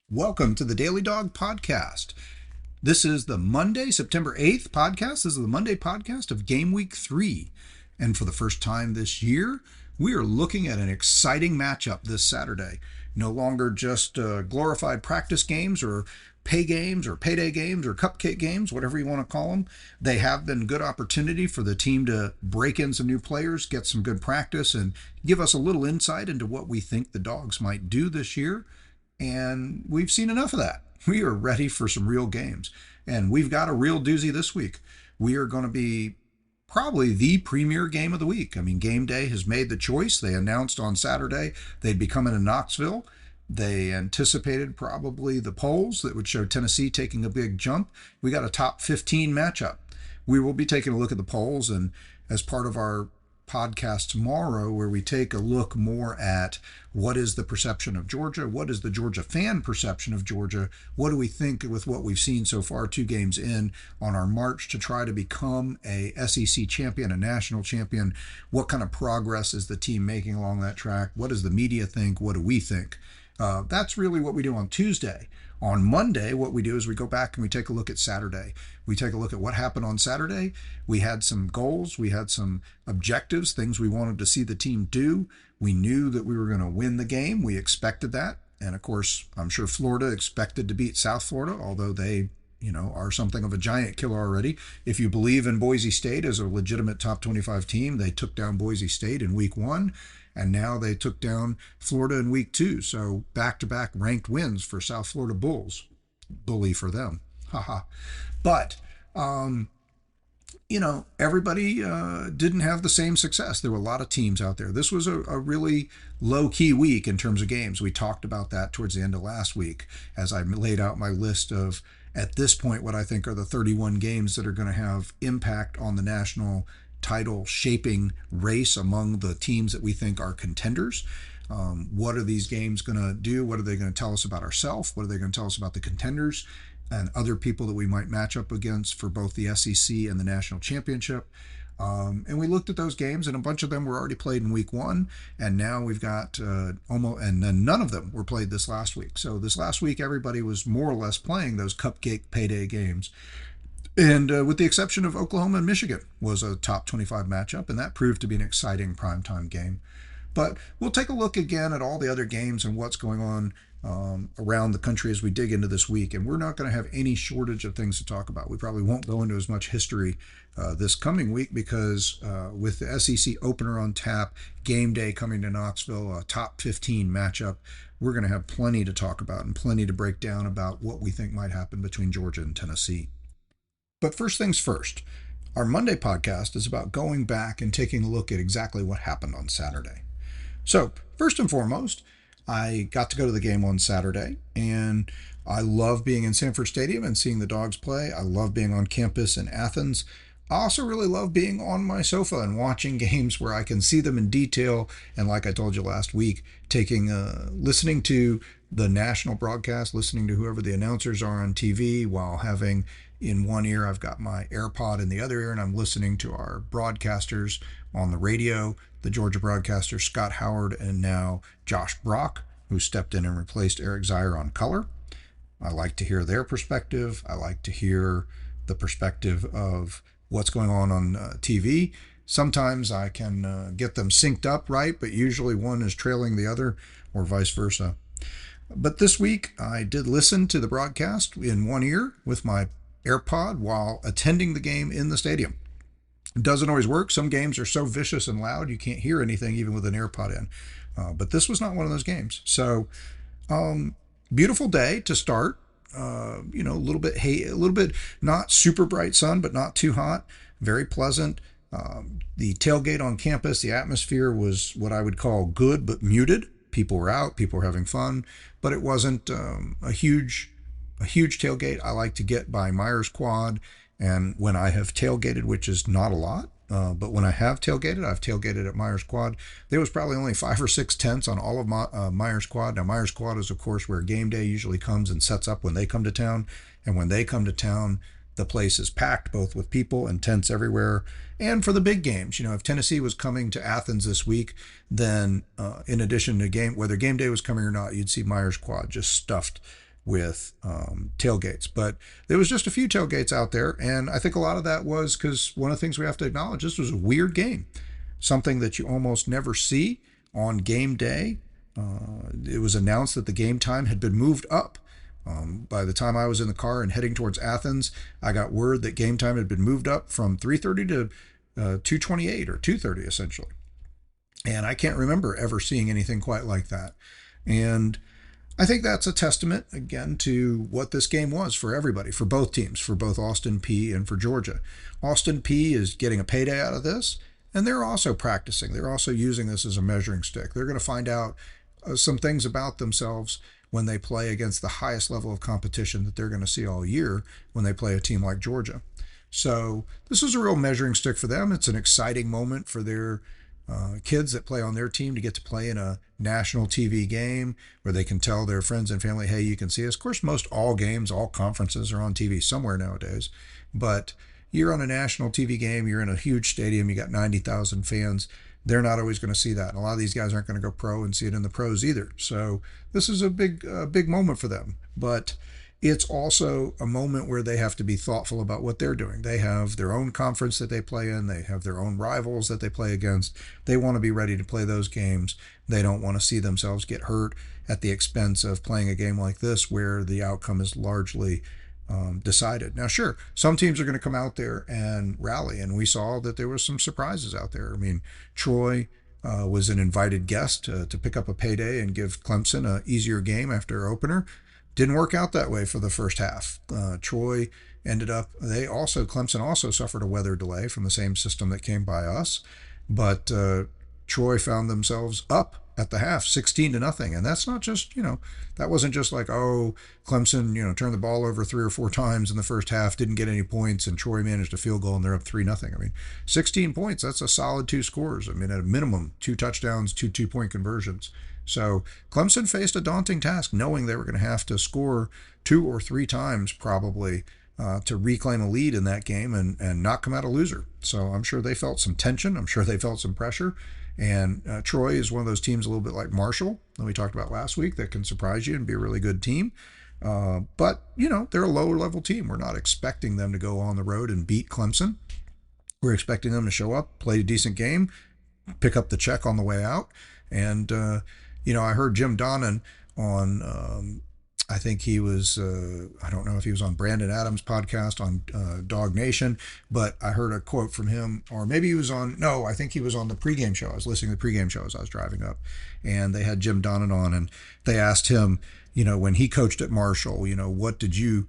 Welcome to the Daily Dawg podcast. This is the Monday, September 8th podcast. This is the Monday podcast of GameWeek 3. And for the first time this year, we are looking at an exciting matchup this Saturday. No longer just glorified practice games or pay games or payday games or cupcake games, whatever you want to call them. They have been good opportunity for the team to break in some new players, get some good practice, and give us a little insight into what we think the Dogs might do this year. And we've seen enough of that. We are ready for some real games. And we've got a real doozy this week. We are going to be probably the premier game of the week. I mean, Game Day has made the choice. They announced on Saturday they'd be coming to Knoxville. They anticipated probably the polls that would show Tennessee taking a big jump. We got a top 15 matchup. We will be taking a look at the polls, and as part of our podcast tomorrow, where we take a look more at what is the perception of Georgia, what is the Georgia fan perception of Georgia, what do we think with what we've seen so far 2 games in on our march to try to become a SEC champion, a national champion. What kind of progress is the team making along that track? What does the media think? What do we think? That's really what we do on Tuesday. On Monday, what we do is we go back and we take a look at Saturday. We take a look at what happened on Saturday. We had some goals. We had some objectives, things we wanted to see the team do. We knew that we were going to win the game. We expected that. And of course, I'm sure Florida expected to beat South Florida, although they are something of a giant killer already. If you believe in Boise State as a legitimate top 25 team, they took down Boise State in week 1. And now they took down Florida in week 2. So back-to-back ranked wins for South Florida Bulls. Bully for them. Haha. But, everybody didn't have the same success. There were a lot of teams out there. This was a really low-key week in terms of games. We talked about that towards the end of last week as I laid out my list of, at this point, what I think are the 31 games that are going to have impact on the national title shaping race among the teams that we think are contenders. What are these games going to do? What are they going to tell us about ourselves? What are they going to tell us about the contenders and other people that we might match up against for both the SEC and the national championship? And we looked at those games, and a bunch of them were already played in week 1, and now we've got and then none of them were played this last week. So this last week, everybody was more or less playing those cupcake payday games. And with the exception of Oklahoma and Michigan was a top 25 matchup, and that proved to be an exciting primetime game. But we'll take a look again at all the other games and what's going on around the country as we dig into this week. And we're not going to have any shortage of things to talk about. We probably won't go into as much history this coming week because with the SEC opener on tap, Game Day coming to Knoxville, a top 15 matchup, we're going to have plenty to talk about and plenty to break down about what we think might happen between Georgia and Tennessee. But first things first, our Monday podcast is about going back and taking a look at exactly what happened on Saturday. So, first and foremost, I got to go to the game on Saturday, and I love being in Sanford Stadium and seeing the Dogs play. I love being on campus in Athens. I also really love being on my sofa and watching games where I can see them in detail. And like I told you last week, listening to the national broadcast, listening to whoever the announcers are on TV while having in one ear, I've got my AirPod in the other ear, and I'm listening to our broadcasters on the radio, the Georgia broadcaster Scott Howard, and now Josh Brock, who stepped in and replaced Eric Zier on color. I like to hear their perspective. I like to hear the perspective of what's going on TV. Sometimes I can get them synced up right, but usually one is trailing the other or vice versa. But this week, I did listen to the broadcast in one ear with my AirPod while attending the game in the stadium. It doesn't always work. Some games are so vicious and loud you can't hear anything even with an AirPod in. But this was not one of those games. So, beautiful day to start. A little bit not super bright sun, but not too hot. Very pleasant. The tailgate on campus, the atmosphere was what I would call good but muted. People were out, people were having fun, but it wasn't a huge tailgate. I like to get by Myers Quad, and when I have tailgated, which is not a lot, but when I have tailgated, I've tailgated at Myers Quad. There was probably only 5 or 6 tents on all of Myers Quad. Now, Myers Quad is, of course, where Game Day usually comes and sets up when they come to town. And when they come to town, the place is packed, both with people and tents everywhere. And for the big games, if Tennessee was coming to Athens this week, then in addition to whether Game Day was coming or not, you'd see Myers Quad just stuffed with tailgates. But there was just a few tailgates out there, and I think a lot of that was because one of the things we have to acknowledge, this was a weird game, something that you almost never see on game day. It was announced that the game time had been moved up. By the time I was in the car and heading towards Athens, I got word that game time had been moved up from 3:30 to 2:28 or 2:30 essentially. And I can't remember ever seeing anything quite like that. And I think that's a testament, again, to what this game was for everybody, for both teams, for both Austin Peay and for Georgia. Austin Peay is getting a payday out of this, and they're also practicing. They're also using this as a measuring stick. They're going to find out some things about themselves when they play against the highest level of competition that they're going to see all year when they play a team like Georgia. So this is a real measuring stick for them. It's an exciting moment for their kids that play on their team to get to play in a national TV game where they can tell their friends and family, hey, you can see us. Of course, most all games, all conferences are on TV somewhere nowadays. But you're on a national TV game, you're in a huge stadium, you got 90,000 fans. They're not always going to see that. And a lot of these guys aren't going to go pro and see it in the pros either. So this is a big moment for them. But it's also a moment where they have to be thoughtful about what they're doing. They have their own conference that they play in. They have their own rivals that they play against. They want to be ready to play those games. They don't want to see themselves get hurt at the expense of playing a game like this where the outcome is largely decided. Now, sure, some teams are going to come out there and rally, and we saw that there were some surprises out there. I mean, Troy was an invited guest to pick up a payday and give Clemson an easier game after their opener. Didn't work out that way for the first half. Troy ended up, Clemson also suffered a weather delay from the same system that came by us, but Troy found themselves up at the half, 16-0. And that's not just, that wasn't just like, oh, Clemson, turned the ball over 3 or 4 times in the first half, didn't get any points, and Troy managed a field goal and they're up 3-0. I mean, 16 points, that's a solid 2 scores. I mean, at a minimum, 2 touchdowns, 2 2-point conversions. So Clemson faced a daunting task, knowing they were going to have to score 2 or 3 times probably to reclaim a lead in that game and not come out a loser. So I'm sure they felt some tension. I'm sure they felt some pressure. And Troy is one of those teams a little bit like Marshall that we talked about last week that can surprise you and be a really good team. But, they're a lower level team. We're not expecting them to go on the road and beat Clemson. We're expecting them to show up, play a decent game, pick up the check on the way out. And, I heard Jim Donnan on, I think he was, I don't know if he was on Brandon Adams' podcast on Dawg Nation, but I heard a quote from him, or maybe he was I think he was on the pregame show. I was listening to the pregame show as I was driving up, and they had Jim Donnan on, and they asked him, when he coached at Marshall, what did you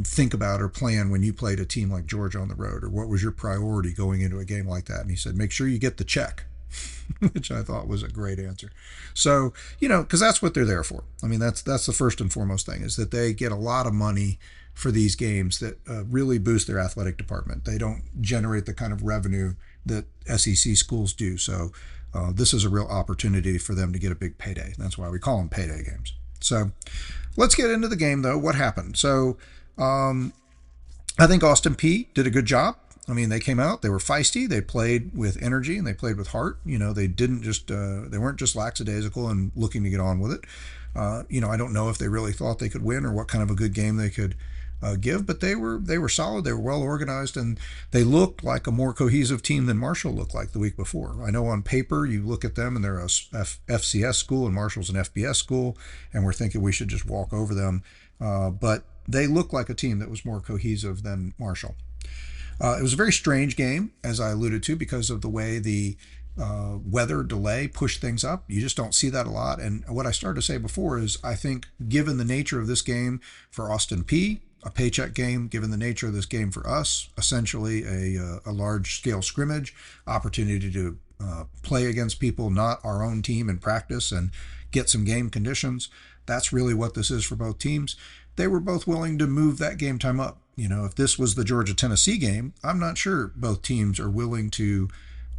think about or plan when you played a team like Georgia on the road, or what was your priority going into a game like that? And he said, make sure you get the check. Which I thought was a great answer. So, because that's what they're there for. I mean, that's the first and foremost thing, is that they get a lot of money for these games that really boost their athletic department. They don't generate the kind of revenue that SEC schools do. So this is a real opportunity for them to get a big payday. That's why we call them payday games. So let's get into the game, though. What happened? So I think Austin Peay did a good job. I mean, they came out, they were feisty, they played with energy, and they played with heart. They didn't just, they weren't just lackadaisical and looking to get on with it. I don't know if they really thought they could win or what kind of a good game they could give, but they were solid, they were well organized, and they looked like a more cohesive team than Marshall looked like the week before. I know on paper, you look at them and they're a FCS school and Marshall's an FBS school, and we're thinking we should just walk over them. But they looked like a team that was more cohesive than Marshall. It was a very strange game, as I alluded to, because of the way the weather delay pushed things up. You just don't see that a lot. And what I started to say before is I think given the nature of this game for Austin Peay, a paycheck game, given the nature of this game for us, essentially a large-scale scrimmage, opportunity to play against people, not our own team, in practice and get some game conditions. That's really what this is for both teams. They were both willing to move that game time up. If this was the Georgia-Tennessee game, I'm not sure both teams are willing to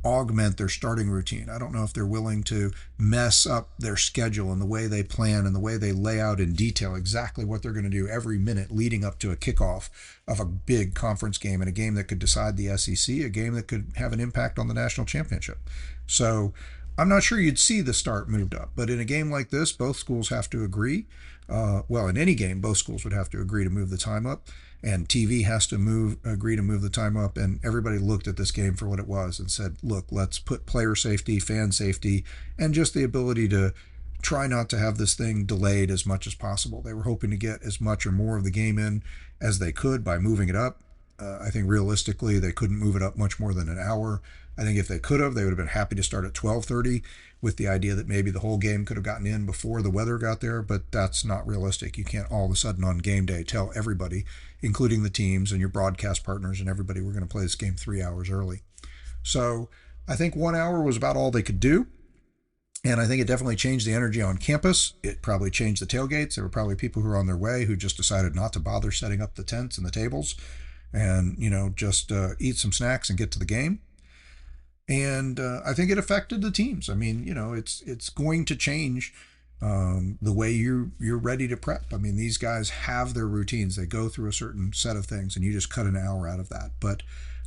augment their starting routine. I don't know if they're willing to mess up their schedule and the way they plan and the way they lay out in detail exactly what they're going to do every minute leading up to a kickoff of a big conference game and a game that could decide the SEC, a game that could have an impact on the national championship. So I'm not sure you'd see the start moved up, but in a game like this, both schools have to agree. Well, in any game, both schools would have to agree to move the time up, and TV has to agree to move the time up. And everybody looked at this game for what it was and said, "Look, let's put player safety, fan safety, and just the ability to try not to have this thing delayed as much as possible." They were hoping to get as much or more of the game in as they could by moving it up. I think realistically they couldn't move it up much more than an hour. I think if they could have, they would have been happy to start at 12:30 with the idea that maybe the whole game could have gotten in before the weather got there, but that's not realistic. You can't all of a sudden on game day tell everybody, including the teams and your broadcast partners and everybody, we're going to play this game 3 hours early. So I think 1 hour was about all they could do. And I think it definitely changed the energy on campus. It probably changed the tailgates. There were probably people who were on their way who just decided not to bother setting up the tents and the tables and, just eat some snacks and get to the game. And I think it affected the teams. I mean, it's going to change the way you're ready to prep. I mean, these guys have their routines. They go through a certain set of things, and you just cut an hour out of that. But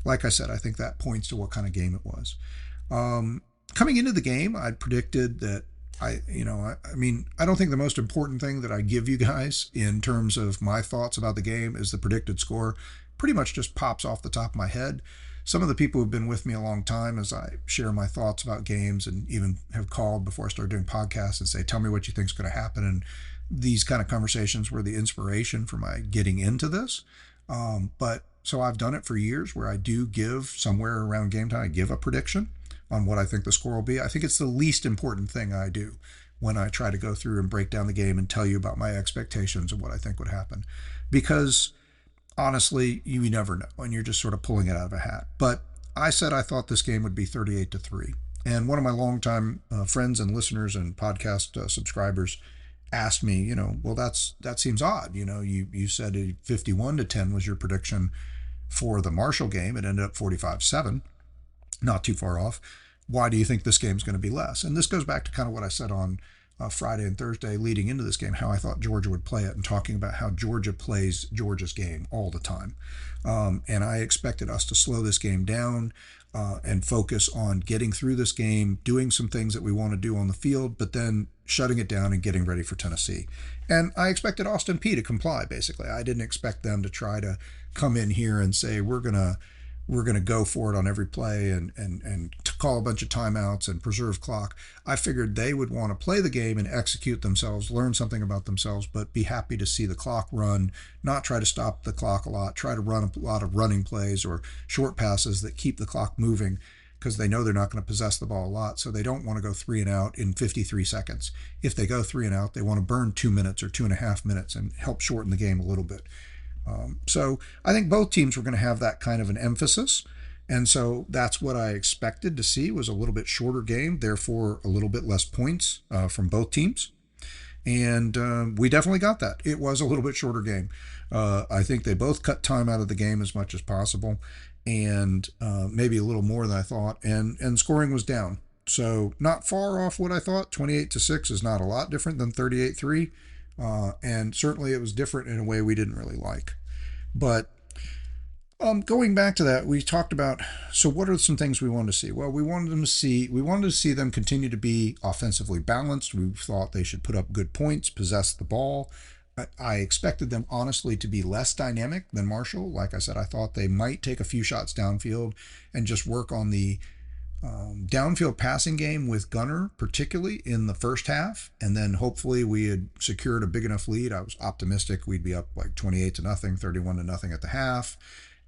like I said, I think that points to what kind of game it was. Coming into the game, I predicted that I don't think the most important thing that I give you guys in terms of my thoughts about the game is the predicted score. Pretty much just pops off the top of my head. Some of the people who've been with me a long time as I share my thoughts about games and even have called before I started doing podcasts and say, tell me what you think is going to happen. And these kind of conversations were the inspiration for my getting into this. But so I've done it for years where I do give somewhere around game time, I give a prediction on what I think the score will be. I think it's the least important thing I do when I try to go through and break down the game and tell you about my expectations and what I think would happen. Because honestly, you never know, and you're just sort of pulling it out of a hat. But I said I thought this game would be 38-3. And one of my longtime friends and listeners and podcast subscribers asked me, well, that seems odd. You said 51-10 was your prediction for the Marshall game. It ended up 45-7, not too far off. Why do you think this game's going to be less? And this goes back to kind of what I said on Friday and Thursday leading into this game, how I thought Georgia would play it, and talking about how Georgia plays Georgia's game all the time. And I expected us to slow this game down and focus on getting through this game, doing some things that we want to do on the field, but then shutting it down and getting ready for Tennessee. And I expected Austin Peay to comply, basically. I didn't expect them to try to come in here and say, we're going to go for it on every play and to call a bunch of timeouts and preserve clock. I figured they would want to play the game and execute themselves, learn something about themselves, but be happy to see the clock run, not try to stop the clock a lot, try to run a lot of running plays or short passes that keep the clock moving because they know they're not going to possess the ball a lot. So they don't want to go 3 and out in 53 seconds. If they go 3 and out, they want to burn 2 minutes or 2.5 minutes and help shorten the game a little bit. So I think both teams were going to have that kind of an emphasis. And so that's what I expected to see, was a little bit shorter game, therefore a little bit less points from both teams. And we definitely got that. It was a little bit shorter game. I think they both cut time out of the game as much as possible, and maybe a little more than I thought. And scoring was down. So not far off what I thought. 28-6 is not a lot different than 38-3. And certainly it was different in a way we didn't really like. But going back to that, we talked about, so what are some things we wanted to see? Well, we wanted to see them continue to be offensively balanced. We thought they should put up good points, possess the ball. I expected them, honestly, to be less dynamic than Marshall. Like I said, I thought they might take a few shots downfield and just work on the downfield passing game with Gunner, particularly in the first half, and then hopefully we had secured a big enough lead. I was optimistic we'd be up like 28-0, 31-0 at the half,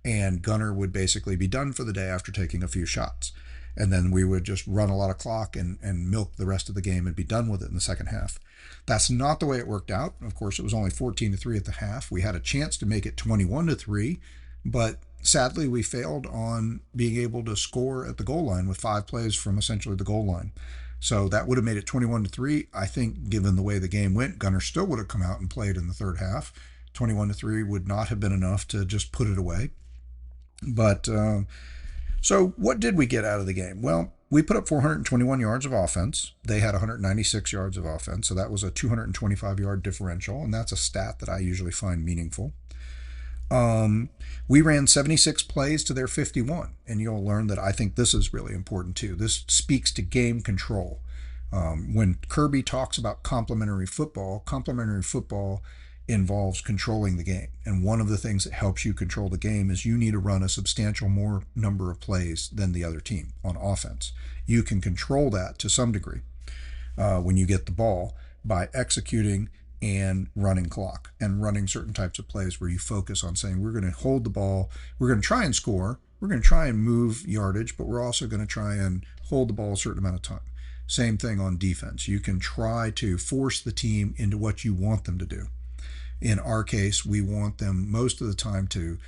and Gunner would basically be done for the day after taking a few shots, and then we would just run a lot of clock and milk the rest of the game and be done with it in the second half. That's not the way it worked out. Of course, it was only 14-3 at the half. We had a chance to make it 21-3, but sadly, we failed on being able to score at the goal line with 5 plays from essentially the goal line. So that would have made it 21-3. I think given the way the game went, Gunner still would have come out and played in the third half. 21-3 would not have been enough to just put it away. But so what did we get out of the game? Well, we put up 421 yards of offense. They had 196 yards of offense. So that was a 225-yard differential. And that's a stat that I usually find meaningful. We ran 76 plays to their 51, and you'll learn that I think this is really important too. This speaks to game control. When Kirby talks about complementary football involves controlling the game. And one of the things that helps you control the game is you need to run a substantial more number of plays than the other team on offense. You can control that to some degree when you get the ball by executing and running clock and running certain types of plays where you focus on saying, we're going to hold the ball, we're going to try and score, we're going to try and move yardage, but we're also going to try and hold the ball a certain amount of time. Same thing on defense. You can try to force the team into what you want them to do. In our case, we want them most of the time to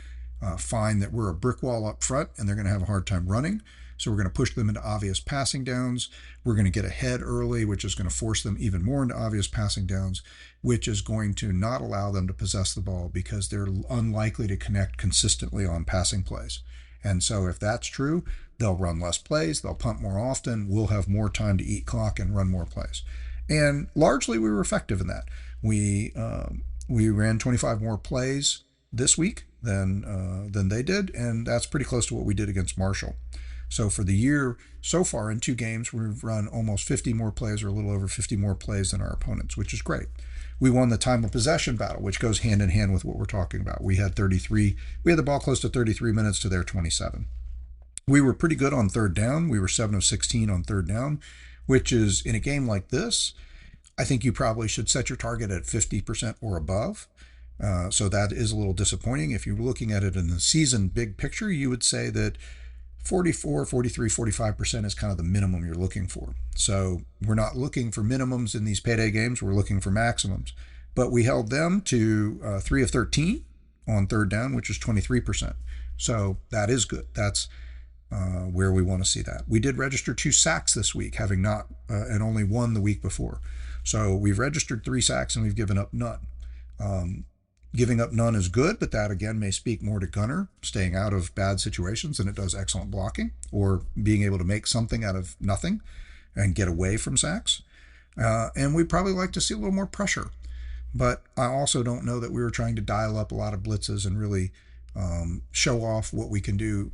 find that we're a brick wall up front and they're going to have a hard time running. So we're going to push them into obvious passing downs. We're going to get ahead early, which is going to force them even more into obvious passing downs, which is going to not allow them to possess the ball because they're unlikely to connect consistently on passing plays. And so if that's true, they'll run less plays, they'll punt more often, we'll have more time to eat clock and run more plays. And largely we were effective in that. We ran 25 more plays this week than they did, and that's pretty close to what we did against Marshall. So for the year so far in 2 games, we've run almost 50 more plays or a little over 50 more plays than our opponents, which is great. We won the time of possession battle, which goes hand in hand with what we're talking about. We had the ball close to 33 minutes to their 27. We were pretty good on third down. We were 7 of 16 on third down, which is, in a game like this, I think you probably should set your target at 50% or above. So that is a little disappointing. If you're looking at it in the season big picture, you would say that 44, 43, 45% is kind of the minimum you're looking for. So we're not looking for minimums in these payday games. We're looking for maximums. But we held them to 3 of 13 on third down, which is 23%. So that is good. That's where we want to see that. We did register 2 sacks this week, having not and only 1 the week before. So we've registered 3 sacks and we've given up none. Giving up none is good, but that again may speak more to Gunner staying out of bad situations than it does excellent blocking or being able to make something out of nothing and get away from sacks. And we'd probably like to see a little more pressure. But I also don't know that we were trying to dial up a lot of blitzes and really show off what we can do.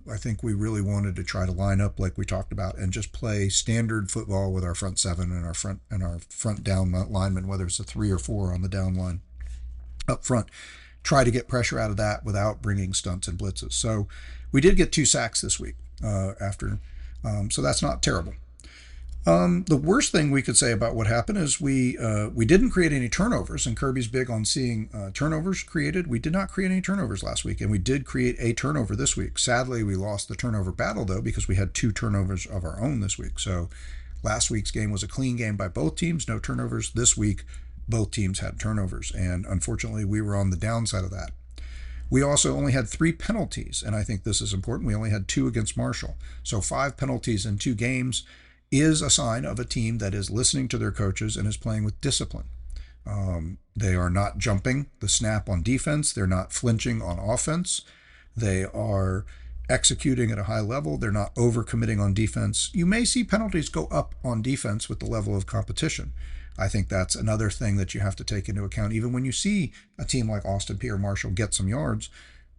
I think we really wanted to try to line up like we talked about and just play standard football with our front 7 and our front down linemen, whether it's a 3 or 4 on the down line up front. Try to get pressure out of that without bringing stunts and blitzes. So we did get 2 sacks this week so that's not terrible. The worst thing we could say about what happened is we didn't create any turnovers, and Kirby's big on seeing turnovers created. We did not create any turnovers last week, and we did create a turnover this week. Sadly, we lost the turnover battle, though, because we had 2 turnovers of our own this week. So last week's game was a clean game by both teams, no turnovers. This week, both teams had turnovers, and unfortunately, we were on the downside of that. We also only had 3 penalties, and I think this is important. We only had 2 against Marshall. So 5 penalties in 2 games is a sign of a team that is listening to their coaches and is playing with discipline. They are not jumping the snap on defense. They're not flinching on offense. They are executing at a high level. They're not overcommitting on defense. You may see penalties go up on defense with the level of competition. I think that's another thing that you have to take into account. Even when you see a team like Austin Peay or Marshall get some yards,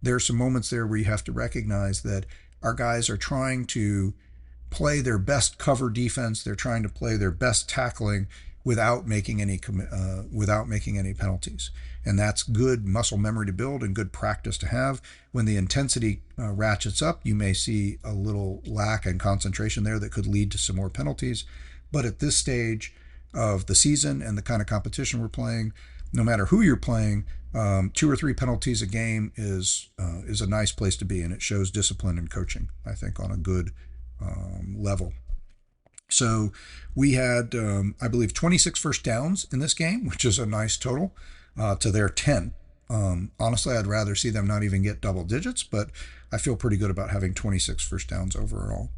there's some moments there where you have to recognize that our guys are trying to play their best cover defense. They're trying to play their best tackling without making any penalties. And that's good muscle memory to build and good practice to have. When the intensity ratchets up, you may see a little lack in concentration there that could lead to some more penalties. But at this stage of the season and the kind of competition we're playing, no matter who you're playing, 2 or 3 penalties a game is a nice place to be, and it shows discipline and coaching, I think, on a good level. So we had, I believe, 26 first downs in this game, which is a nice total to their 10. Honestly, I'd rather see them not even get double digits, but I feel pretty good about having 26 first downs overall.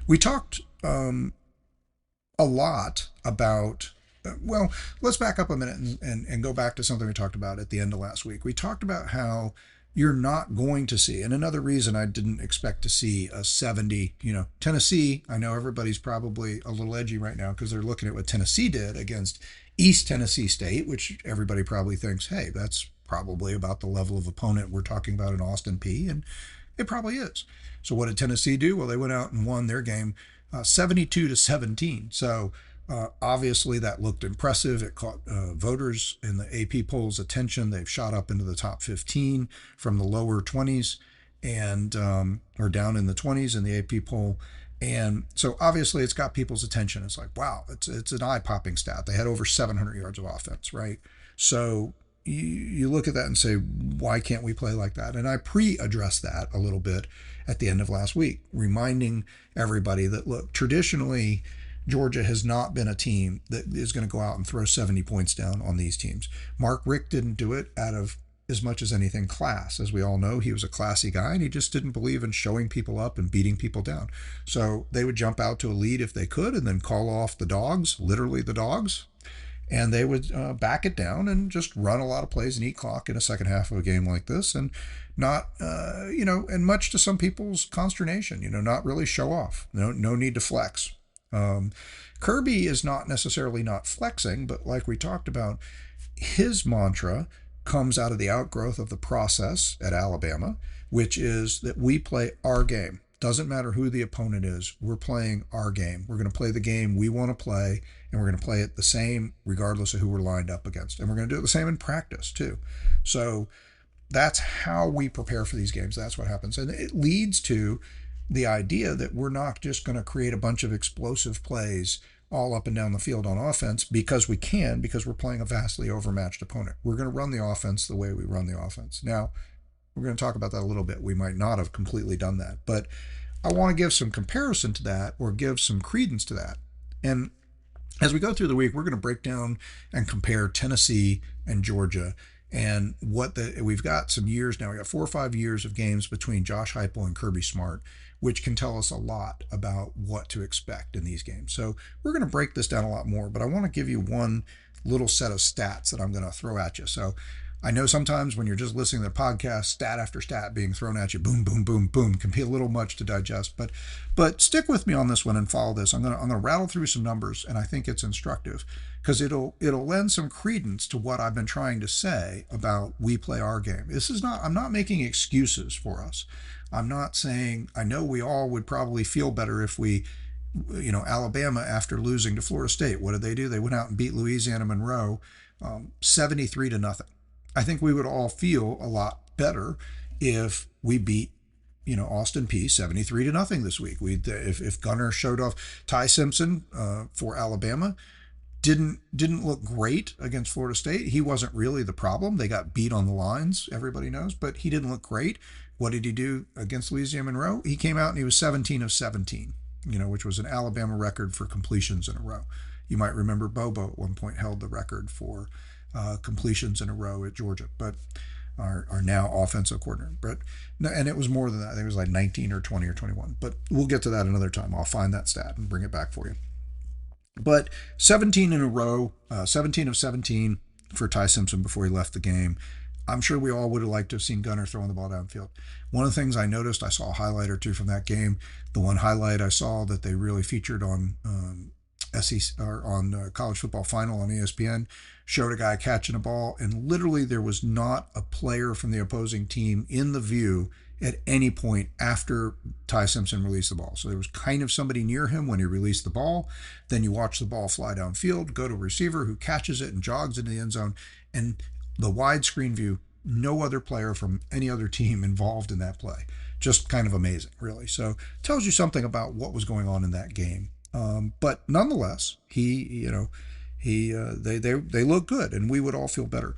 We talked a lot about, well, let's back up a minute and go back to something we talked about at the end of last week. We talked about how you're not going to see, and another reason I didn't expect to see a 70, Tennessee, I know everybody's probably a little edgy right now because they're looking at what Tennessee did against East Tennessee State, which everybody probably thinks, hey, that's probably about the level of opponent we're talking about in Austin Peay, and it probably is. So what did Tennessee do? Well, they went out and won their game 72-17. So obviously that looked impressive. It caught voters in the AP polls' attention. They've shot up into the top 15 from the lower 20s and or down in the 20s in the AP poll. And so obviously it's got people's attention. It's like, wow, it's an eye-popping stat. They had over 700 yards of offense, right? So you look at that and say, why can't we play like that? And I pre-addressed that a little bit at the end of last week, reminding everybody that, look, traditionally, Georgia has not been a team that is going to go out and throw 70 points down on these teams. Mark Richt didn't do it out of as much as anything class. As we all know, he was a classy guy, and he just didn't believe in showing people up and beating people down. So they would jump out to a lead if they could and then call off the Dogs, literally the Dogs, and they would back it down and just run a lot of plays and eat clock in a second half of a game like this, and not, and much to some people's consternation, not really show off. No need to flex. Kirby is not necessarily not flexing, but like we talked about, his mantra comes out of the outgrowth of the process at Alabama, which is that we play our game. Doesn't matter who the opponent is, we're playing our game. We're going to play the game we want to play, and we're going to play it the same regardless of who we're lined up against. And we're going to do it the same in practice too. So that's how we prepare for these games. That's what happens. And it leads to the idea that we're not just going to create a bunch of explosive plays all up and down the field on offense because we're playing a vastly overmatched opponent. We're going to run the offense the way we run the offense. Now, we're going to talk about that a little bit. We might not have completely done that, but I want to give some comparison to that, or give some credence to that. And as we go through the week, we're going to break down and compare Tennessee and Georgia, and we've got some years now. We got 4 or 5 years of games between Josh Heupel and Kirby Smart, which can tell us a lot about what to expect in these games. So we're going to break this down a lot more, but I want to give you one little set of stats that I'm going to throw at you. So I know sometimes when you're just listening to the podcast, stat after stat being thrown at you, boom, boom, boom, boom, can be a little much to digest. But stick with me on this one and follow this. I'm gonna rattle through some numbers, and I think it's instructive because it'll lend some credence to what I've been trying to say about we play our game. I'm not making excuses for us. I'm not saying, I know we all would probably feel better if we, Alabama, after losing to Florida State, what did they do? They went out and beat Louisiana Monroe 73-0. I think we would all feel a lot better if we beat, Austin Peay 73-0 this week. If Gunner showed off. Ty Simpson for Alabama didn't look great against Florida State. He wasn't really the problem. They got beat on the lines, everybody knows, but he didn't look great. What did he do against Louisiana Monroe? He came out and he was 17 of 17, which was an Alabama record for completions in a row. You might remember Bobo at one point held the record for completions in a row at Georgia, but our now offensive coordinator. But and it was more than that. I think it was like 19 or 20 or 21. But we'll get to that another time. I'll find that stat and bring it back for you. But 17 in a row, 17 of 17 for Ty Simpson before he left the game. I'm sure we all would have liked to have seen Gunner throwing the ball downfield. One of the things I noticed, I saw a highlight or two from that game. The one highlight I saw that they really featured on SEC or on College Football Final on ESPN showed a guy catching a ball, and literally there was not a player from the opposing team in the view at any point after Ty Simpson released the ball. So there was kind of somebody near him when he released the ball. Then you watch the ball fly downfield, go to a receiver who catches it and jogs into the end zone, and the widescreen view, no other player from any other team involved in that play. Just kind of amazing, really. So tells you something about what was going on in that game. But nonetheless, they look good, and we would all feel better.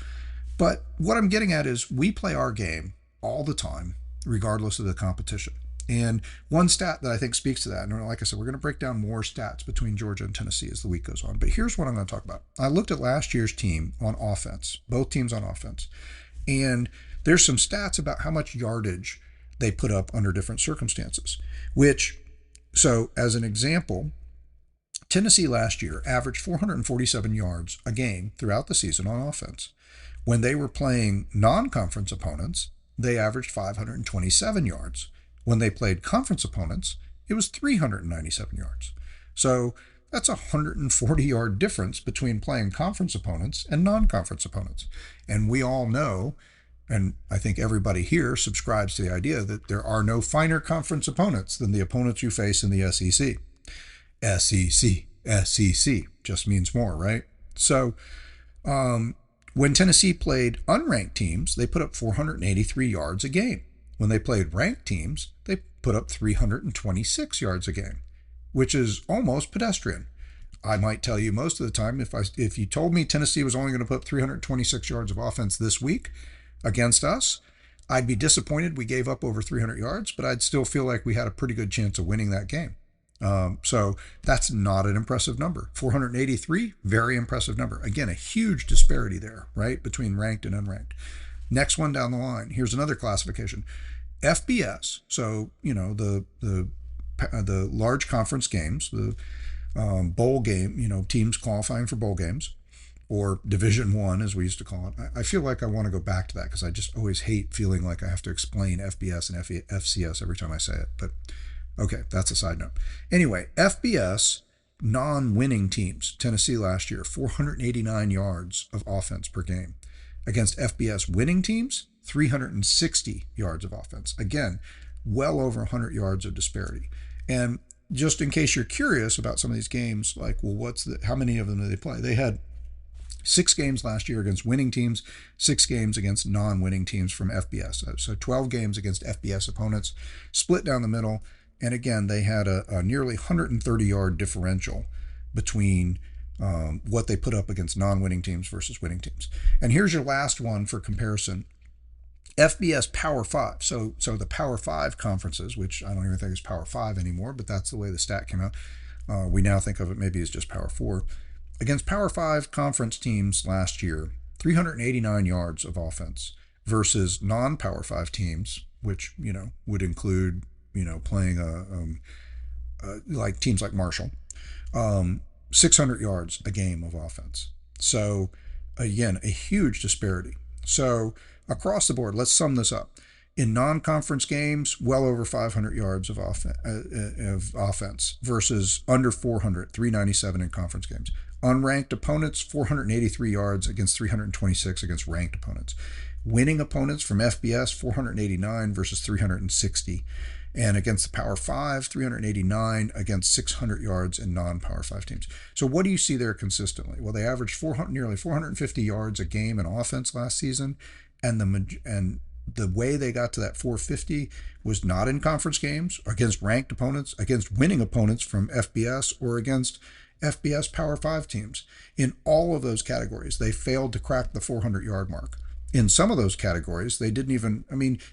But what I'm getting at is we play our game all the time, regardless of the competition. And one stat that I think speaks to that, and like I said, we're going to break down more stats between Georgia and Tennessee as the week goes on. But here's what I'm going to talk about. I looked at last year's team on offense, both teams on offense, and there's some stats about how much yardage they put up under different circumstances. So as an example, Tennessee last year averaged 447 yards a game throughout the season on offense. When they were playing non-conference opponents, they averaged 527 yards. When they played conference opponents, it was 397 yards. So That's a 140-yard difference between playing conference opponents and non-conference opponents. And we all know, and I think everybody here subscribes to the idea that there are no finer conference opponents than the opponents you face in the SEC. SEC just means more, right? So when Tennessee played unranked teams, they put up 483 yards a game. When they played ranked teams, they put up 326 yards a game, which is almost pedestrian. I might tell you most of the time, if you told me Tennessee was only going to put up 326 yards of offense this week against us, I'd be disappointed we gave up over 300 yards, but I'd still feel like we had a pretty good chance of winning that game. So that's not an impressive number. 483, very impressive number. Again, a huge disparity there, right, between ranked and unranked. Next one down the line. Here's another classification. FBS. So the large conference games, the bowl game. Teams qualifying for bowl games, or Division I, as we used to call it. I feel like I want to go back to that because I just always hate feeling like I have to explain FBS and FCS every time I say it. But okay, that's a side note. Anyway, FBS non-winning teams. Tennessee last year, 489 yards of offense per game. Against FBS winning teams, 360 yards of offense. Again, well over 100 yards of disparity. And just in case you're curious about some of these games, like, well, how many of them do they play? They had 6 games last year against winning teams, 6 games against non-winning teams from FBS. So 12 games against FBS opponents, split down the middle. And again, they had a nearly 130-yard differential between what they put up against non-winning teams versus winning teams. And here's your last one for comparison. FBS Power 5. So the Power 5 conferences, which I don't even think is Power 5 anymore, but that's the way the stat came out. We now think of it maybe as just Power 4. Against Power 5 conference teams last year, 389 yards of offense versus non-Power 5 teams, which, would include, playing like teams like Marshall, 600 yards a game of offense. So again, a huge disparity. So across the board, let's sum this up. In non-conference games, well over 500 yards of offense versus under 400, 397 in conference games. Unranked opponents, 483 yards against 326 against ranked opponents. Winning opponents from FBS, 489 versus 360. And against the Power 5, 389 against 600 yards in non-Power 5 teams. So what do you see there consistently? Well, they averaged nearly 450 yards a game in offense last season, and the way they got to that 450 was not in conference games, against ranked opponents, against winning opponents from FBS, or against FBS Power 5 teams. In all of those categories, they failed to crack the 400-yard mark. In some of those categories, they didn't even,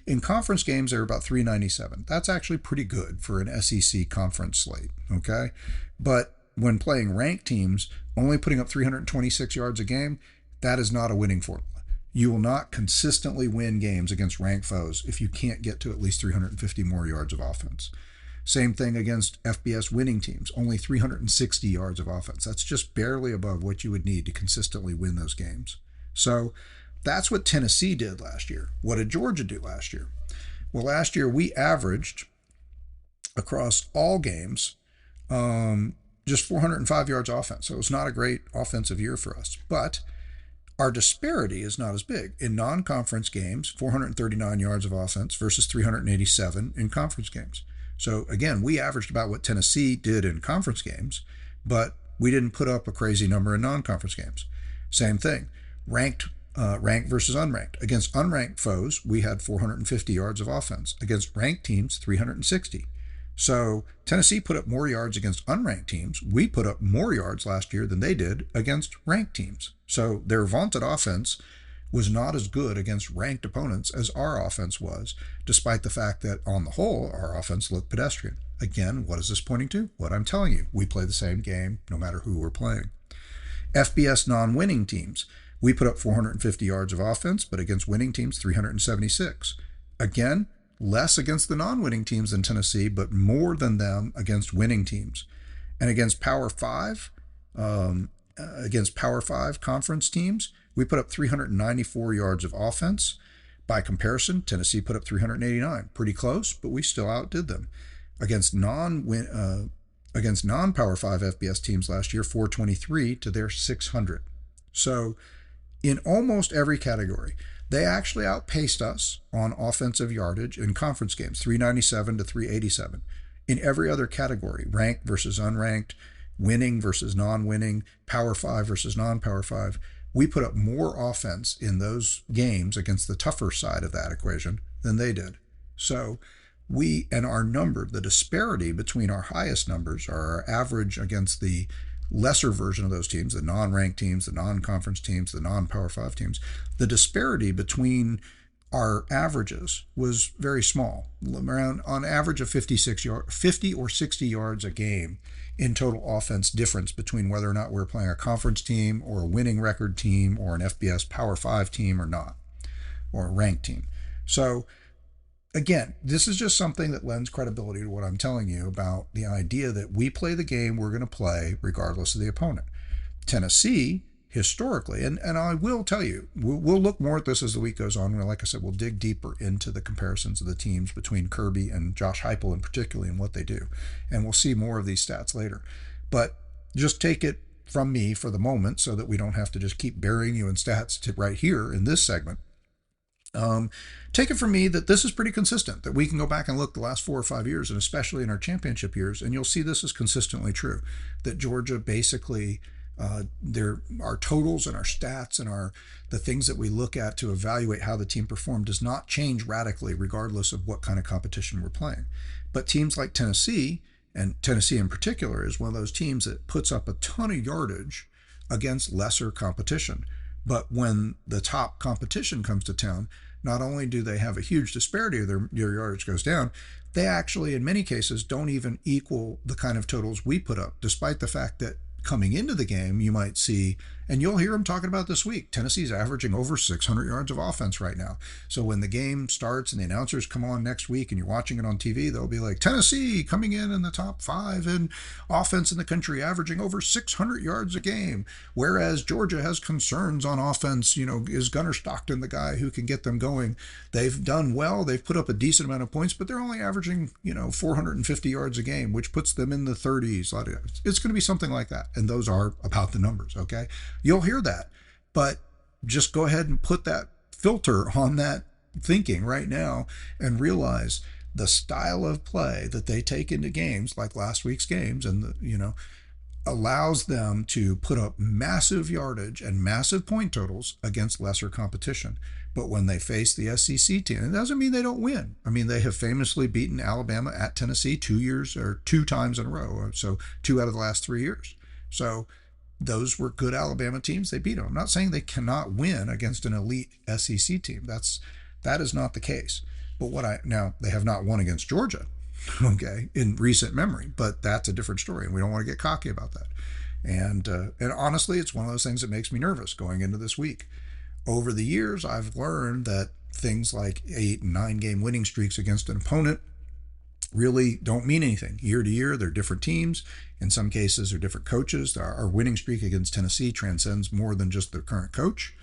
in conference games, they were about 397. That's actually pretty good for an SEC conference slate, okay? But when playing ranked teams, only putting up 326 yards a game, that is not a winning formula. You will not consistently win games against ranked foes if you can't get to at least 350 more yards of offense. Same thing against FBS winning teams, only 360 yards of offense. That's just barely above what you would need to consistently win those games. So that's what Tennessee did last year. What did Georgia do last year? Well, last year we averaged across all games just 405 yards offense. So it was not a great offensive year for us. But our disparity is not as big. In non-conference games, 439 yards of offense versus 387 in conference games. So again, we averaged about what Tennessee did in conference games, but we didn't put up a crazy number in non-conference games. Same thing, ranked versus unranked. Against unranked foes, we had 450 yards of offense. Against ranked teams, 360. So Tennessee put up more yards against unranked teams. We put up more yards last year than they did against ranked teams. So their vaunted offense was not as good against ranked opponents as our offense was, despite the fact that on the whole, our offense looked pedestrian. Again, what is this pointing to? What I'm telling you. We play the same game no matter who we're playing. FBS non-winning teams. We put up 450 yards of offense, but against winning teams, 376. Again, less against the non-winning teams than Tennessee, but more than them against winning teams. And against Power 5 conference teams, we put up 394 yards of offense. By comparison, Tennessee put up 389. Pretty close, but we still outdid them. Against against non-Power 5 FBS teams last year, 423 to their 600. So in almost every category, they actually outpaced us on offensive yardage in conference games, 397 to 387. In every other category, ranked versus unranked, winning versus non-winning, Power 5 versus non-Power 5, we put up more offense in those games against the tougher side of that equation than they did. So we and our number, the disparity between our highest numbers, our average against the lesser version of those teams, the non-ranked teams, the non-conference teams, the non-Power 5 teams, the disparity between our averages was very small, around on average of 50 or 60 yards a game in total offense difference between whether or not we're playing a conference team or a winning record team or an FBS Power 5 team or not, or a ranked team. So again, this is just something that lends credibility to what I'm telling you about the idea that we play the game we're going to play regardless of the opponent. Tennessee, historically, and I will tell you, we'll look more at this as the week goes on. Like I said, we'll dig deeper into the comparisons of the teams between Kirby and Josh Heupel in particular and what they do. And we'll see more of these stats later. But just take it from me for the moment so that we don't have to just keep burying you in stats right here in this segment. Take it from me that this is pretty consistent, that we can go back and look the last 4 or 5 years, and especially in our championship years, and you'll see this is consistently true, that Georgia basically, our totals and our stats and the things that we look at to evaluate how the team performed does not change radically regardless of what kind of competition we're playing. But teams like Tennessee, and Tennessee in particular, is one of those teams that puts up a ton of yardage against lesser competition. But when the top competition comes to town, not only do they have a huge disparity of their yardage goes down, they actually, in many cases, don't even equal the kind of totals we put up, despite the fact that coming into the game, you might see, and you'll hear them talking about this week, Tennessee's averaging over 600 yards of offense right now. So when the game starts and the announcers come on next week and you're watching it on TV, they'll be like, Tennessee coming in the top 5 in offense in the country, averaging over 600 yards a game. Whereas Georgia has concerns on offense, is Gunnar Stockton the guy who can get them going? They've done well. They've put up a decent amount of points, but they're only averaging, 450 yards a game, which puts them in the 30s. It's going to be something like that. And those are about the numbers, okay? You'll hear that, but just go ahead and put that filter on that thinking right now and realize the style of play that they take into games like last week's games and allows them to put up massive yardage and massive point totals against lesser competition. But when they face the SEC team, it doesn't mean they don't win. I mean, they have famously beaten Alabama at Tennessee 2 times in a row. So 2 out of the last 3 years. So those were good Alabama teams. They beat them. I'm not saying they cannot win against an elite SEC team. That is not the case. But now they have not won against Georgia, okay, in recent memory. But that's a different story, and we don't want to get cocky about that. And honestly, it's one of those things that makes me nervous going into this week. Over the years, I've learned that things like 8 and 9 game winning streaks against an opponent really don't mean anything. Year to year, they're different teams. In some cases, they're different coaches. Our winning streak against Tennessee transcends more than just their current coach.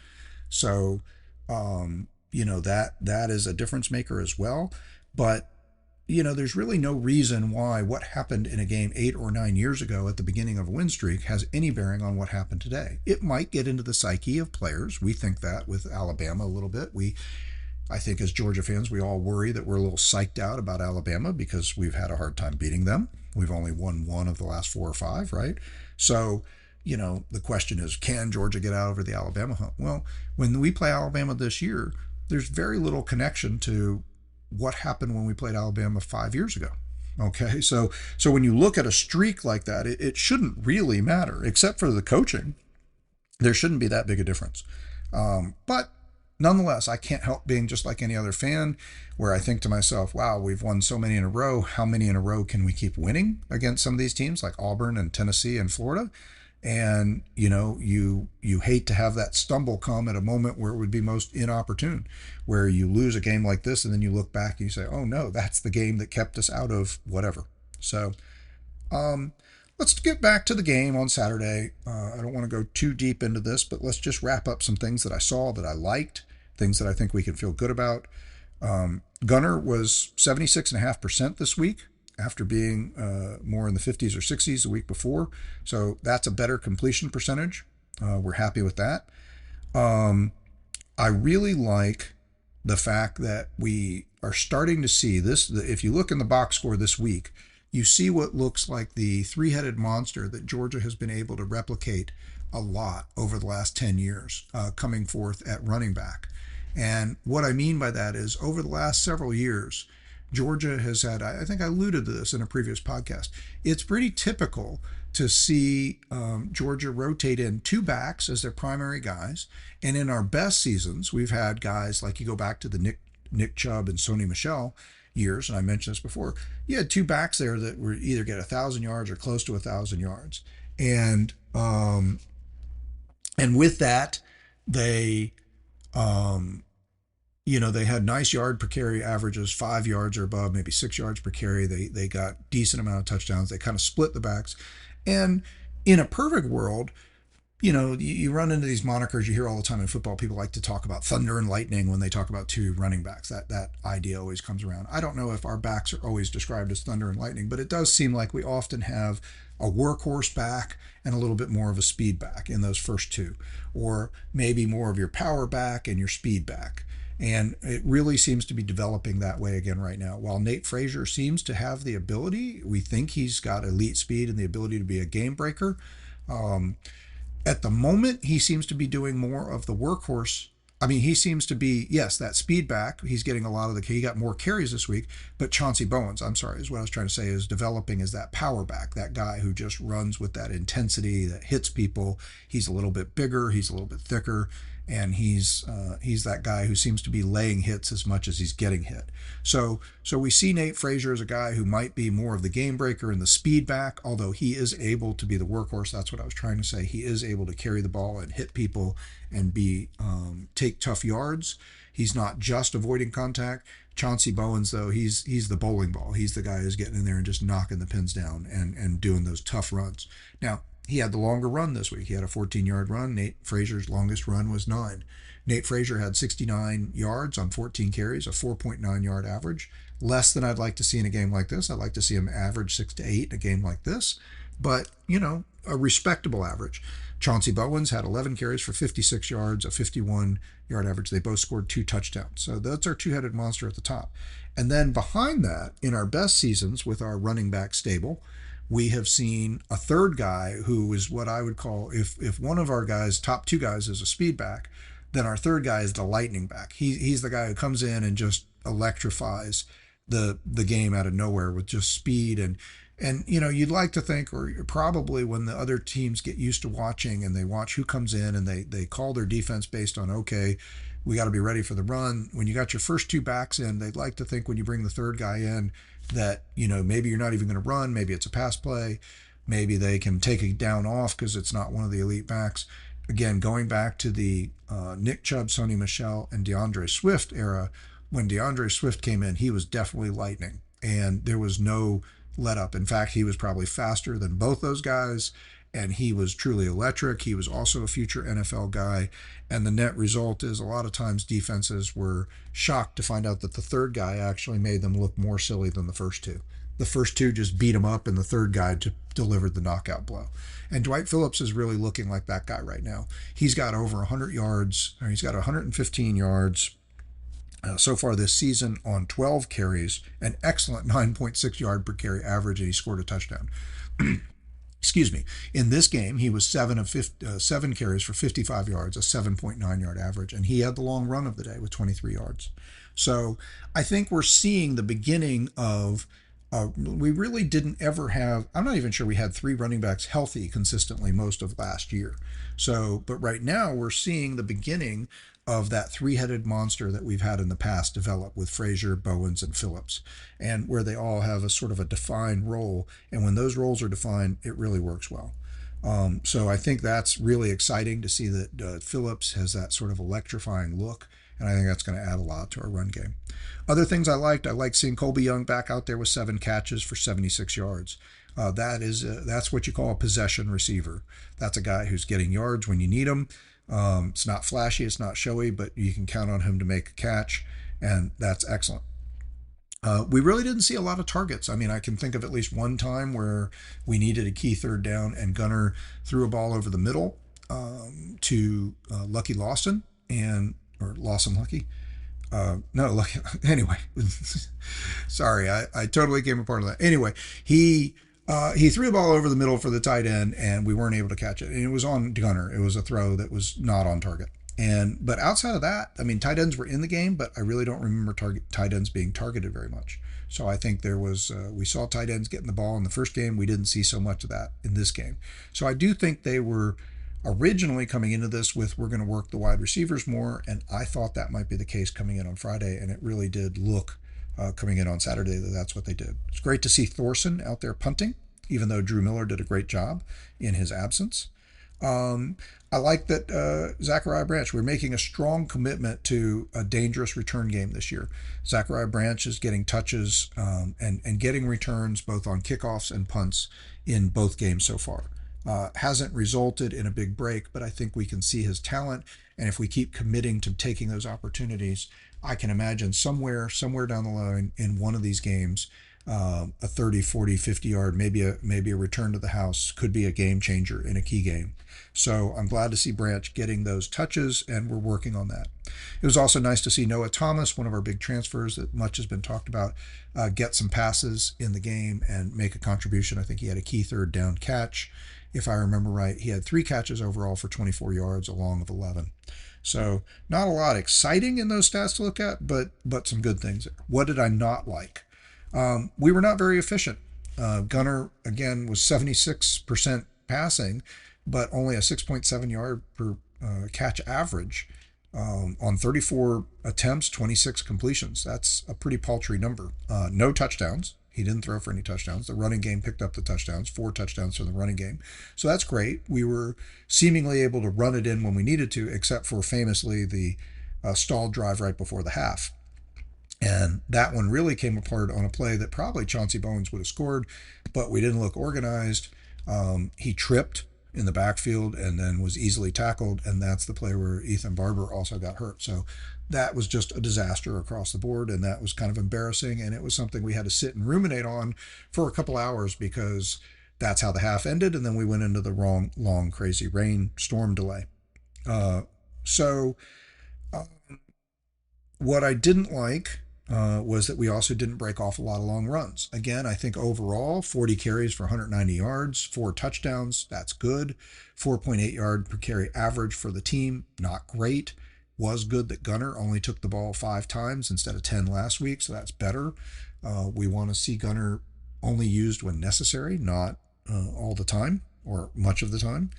So, that is a difference maker as well. But, there's really no reason why what happened in a game 8 or 9 years ago at the beginning of a win streak has any bearing on what happened today. It might get into the psyche of players. We think that with Alabama a little bit. I think as Georgia fans, we all worry that we're a little psyched out about Alabama because we've had a hard time beating them. We've only won 1 of the last 4 or 5, right? So, the question is, can Georgia get out over the Alabama hump? Well, when we play Alabama this year, there's very little connection to what happened when we played Alabama 5 years ago. Okay, so when you look at a streak like that, it shouldn't really matter, except for the coaching. There shouldn't be that big a difference. But nonetheless, I can't help being just like any other fan where I think to myself, wow, we've won so many in a row. How many in a row can we keep winning against some of these teams like Auburn and Tennessee and Florida? And, you hate to have that stumble come at a moment where it would be most inopportune, where you lose a game like this and then you look back and you say, oh no, that's the game that kept us out of whatever. So let's get back to the game on Saturday. I don't want to go too deep into this, but let's just wrap up some things that I saw that I liked, things that I think we can feel good about. Gunner was 76.5% this week after being more in the 50s or 60s the week before. So that's a better completion percentage. We're happy with that. Um, I really like the fact that we are starting to see this. If you look in the box score this week, you see what looks like the three-headed monster that Georgia has been able to replicate a lot over the last 10 years, coming forth at running back. And what I mean by that is over the last several years, Georgia has had, I think I alluded to this in a previous podcast, it's pretty typical to see Georgia rotate in two backs as their primary guys. And in our best seasons, we've had guys like you go back to the Nick Chubb and Sony Michel years, and I mentioned this before, you had two backs there that were either get 1,000 yards or close to 1,000 yards. And with that, they um, they had nice yard per carry averages, 5 yards or above, maybe 6 yards per carry. They got decent amount of touchdowns. They kind of split the backs. And in a perfect world, you run into these monikers you hear all the time in football. People like to talk about thunder and lightning when they talk about two running backs. That idea always comes around. I don't know if our backs are always described as thunder and lightning, but it does seem like we often have a workhorse back and a little bit more of a speed back in those first two, or maybe more of your power back and your speed back. And it really seems to be developing that way again right now. While Nate Frazier seems to have the ability, we think he's got elite speed and the ability to be a game breaker. Um, at the moment, he seems to be doing more of the workhorse. I mean, he seems to be, yes, that speed back. He's getting a lot of he got more carries this week, but Chauncey Bowens, I'm sorry, is what I was trying to say, is developing as that power back, that guy who just runs with that intensity that hits people. He's a little bit bigger, he's a little bit thicker, and he's that guy who seems to be laying hits as much as he's getting hit. So we see Nate Frazier as a guy who might be more of the game breaker and the speed back, although he is able to be the workhorse. That's what I was trying to say. He is able to carry the ball and hit people and be take tough yards. He's not just avoiding contact. Chauncey Bowens, though, he's the bowling ball. He's the guy who's getting in there and just knocking the pins down and doing those tough runs. Now, he had the longer run this week. He had a 14-yard run. Nate Frazier's longest run was 9. Nate Frazier had 69 yards on 14 carries, a 4.9-yard average. Less than I'd like to see in a game like this. I'd like to see him average 6 to 8 in a game like this. But, a respectable average. Chauncey Bowens had 11 carries for 56 yards, a 51-yard average. They both scored 2 touchdowns. So that's our two-headed monster at the top. And then behind that, in our best seasons with our running back stable, we have seen a third guy who is what I would call, if one of our guys, top 2 guys, is a speed back, then our third guy is the lightning back. He's the guy who comes in and just electrifies the game out of nowhere with just speed. And you'd like to think, or probably when the other teams get used to watching and they watch who comes in and they call their defense based on, okay, we got to be ready for the run. When you got your first 2 backs in, they'd like to think when you bring the third guy in that, maybe you're not even going to run. Maybe it's a pass play. Maybe they can take it down off because it's not one of the elite backs. Again, going back to the Nick Chubb, Sony Michel, and DeAndre Swift era, when DeAndre Swift came in, he was definitely lightning. And there was no let up. In fact, he was probably faster than both those guys, and he was truly electric. He was also a future NFL guy. And the net result is a lot of times defenses were shocked to find out that the third guy actually made them look more silly than the first 2. The first 2 just beat him up, and the third guy delivered the knockout blow. And Dwight Phillips is really looking like that guy right now. He's got over 100 yards, or he's got 115 yards so far this season on 12 carries, an excellent 9.6 yard per carry average, and he scored a touchdown. Excuse me. In this game, he was 7 carries for 55 yards, a 7.9-yard average, and he had the long run of the day with 23 yards. So I think we're seeing the beginning of we really didn't ever have, I'm not even sure we had 3 running backs healthy consistently most of last year. So, but right now we're seeing the beginning of that 3-headed monster that we've had in the past develop with Frazier, Bowens, and Phillips, and where they all have a sort of a defined role. And when those roles are defined, it really works well. So I think that's really exciting to see that Phillips has that sort of electrifying look, and I think that's going to add a lot to our run game. Other things I liked seeing Colby Young back out there with 7 catches for 76 yards. That's what you call a possession receiver. That's a guy who's getting yards when you need him. It's not flashy, it's not showy, but you can count on him to make a catch, and that's excellent. We really didn't see a lot of targets. I mean, I can think of at least one time where we needed a key third down and Gunner threw a ball over the middle to Lucky Lawson and or Lawson Lucky. No, Lucky. Anyway, sorry, I totally came apart of that. Anyway, he threw the ball over the middle for the tight end, and we weren't able to catch it. And it was on Gunner. It was a throw that was not on target. And but outside of that, I mean, tight ends were in the game, but I really don't remember tight ends being targeted very much. So I think there was we saw tight ends getting the ball in the first game. We didn't see so much of that in this game. So I do think they were originally coming into this with we're going to work the wide receivers more, and I thought that might be the case coming in on Friday, and it really did look coming in on Saturday that that's what they did. It's great to see Thorson out there punting, even though Drew Miller did a great job in his absence. Um, I like that Zachariah Branch, we're making a strong commitment to a dangerous return game this year. Zachariah Branch is getting touches and getting returns both on kickoffs and punts in both games so far. Hasn't resulted in a big break, but I think we can see his talent. And if we keep committing to taking those opportunities, I can imagine somewhere down the line in one of these games, a 30, 40, 50 yard, maybe a return to the house could be a game changer in a key game. So I'm glad to see Branch getting those touches, and we're working on that. It was also nice to see Noah Thomas, one of our big transfers that much has been talked about, get some passes in the game and make a contribution. I think he had a key third down catch. If I remember right, he had 3 catches overall for 24 yards, a long of 11. So not a lot exciting in those stats to look at, but some good things. What did I not like? We were not very efficient. Gunner again was 76% passing, but only a 6.7 yard per catch average on 34 attempts, 26 completions. That's a pretty paltry number. No touchdowns. He didn't throw for any touchdowns. The running game picked up the touchdowns, 4 touchdowns from the running game. So that's great. We were seemingly able to run it in when we needed to, except for famously the stalled drive right before the half. And that one really came apart on a play that probably Chauncey Bowens would have scored, but we didn't look organized. He tripped in the backfield and then was easily tackled, and that's the play where Ethan Barber also got hurt. So that was just a disaster across the board, and that was kind of embarrassing, and it was something we had to sit and ruminate on for a couple hours because that's how the half ended, and then we went into the wrong, long, crazy rain storm delay. Uh, so uh, what I didn't like was that we also didn't break off a lot of long runs. Again, I think overall, 40 carries for 190 yards, 4 touchdowns, that's good. 4.8 yard per carry average for the team, not great. Was good that Gunner only took the ball 5 times instead of 10 last week, so that's better. We want to see Gunner only used when necessary, not all the time or much of the time.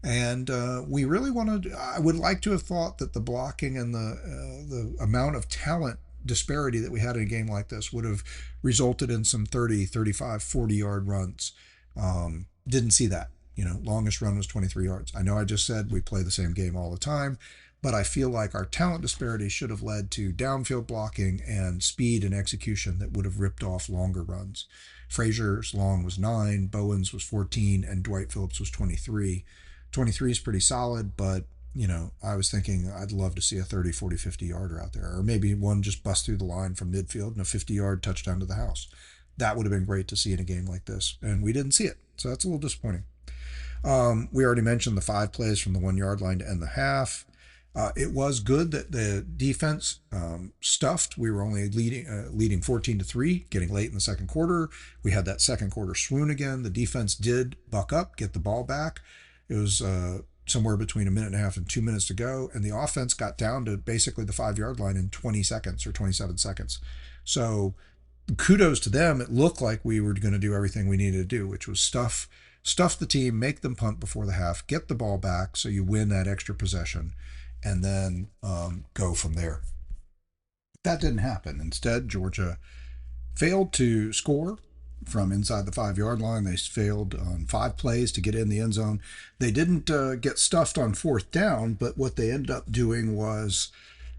And we really wanted. I would like to have thought that the blocking and the amount of talent disparity that we had in a game like this would have resulted in some 30, 35, 40 yard runs. Didn't see that. Longest run was 23 yards. I know I just said we play the same game all the time, but I feel like our talent disparity should have led to downfield blocking and speed and execution that would have ripped off longer runs. Frazier's long was 9, Bowen's was 14, and Dwight Phillips was 23. 23 is pretty solid, but I was thinking I'd love to see a 30, 40, 50 yarder out there, or maybe one just bust through the line from midfield and a 50-yard touchdown to the house. That would have been great to see in a game like this, and we didn't see it, so that's a little disappointing. We already mentioned the 5 plays from the 1 yard line to end the half. It was good that the defense stuffed. We were only leading 14-3, getting late in the second quarter. We had that second quarter swoon again. The defense did buck up, get the ball back. It was somewhere between a minute and a half and 2 minutes to go, and the offense got down to basically the 5 yard line in 20 seconds or 27 seconds. So kudos to them. It looked like we were going to do everything we needed to do, which was stuff the team, make them punt before the half, get the ball back so you win that extra possession, and then go from there. That didn't happen. Instead, Georgia failed to score from inside the 5 yard line. They failed on 5 plays to get in the end zone. They didn't get stuffed on fourth down, but what they ended up doing was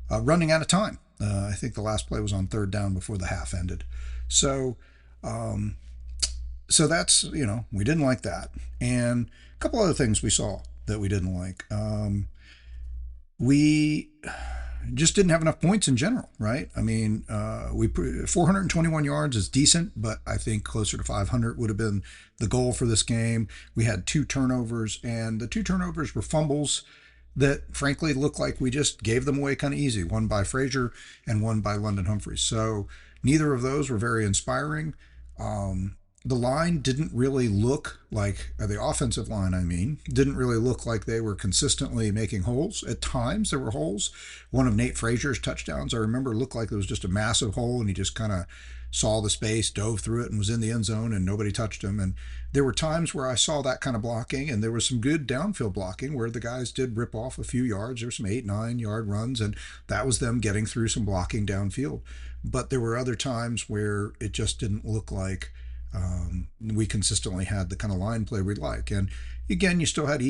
running out of time. I think the last play was on third down before the half ended. So, so that's, we didn't like that. And a couple other things we saw that we didn't like. We just didn't have enough points in general, right? I mean, 421 yards is decent, but I think closer to 500 would have been the goal for this game. We had two turnovers, and the two turnovers were fumbles that frankly looked like we just gave them away kind of easy. One by Frazier and one by London Humphreys. So neither of those were very inspiring. The line didn't really look like, the offensive line, I mean, didn't really look like they were consistently making holes. At times there were holes. One of Nate Frazier's touchdowns, I remember, looked like it was just a massive hole, and he just kind of saw the space, dove through it, and was in the end zone, and nobody touched him. And there were times where I saw that kind of blocking, and there was some good downfield blocking where the guys did rip off a few yards. There were some 8, 9 yard runs, and that was them getting through some blocking downfield. But there were other times where it just didn't look like we consistently had the kind of line play we'd like. And again, you still had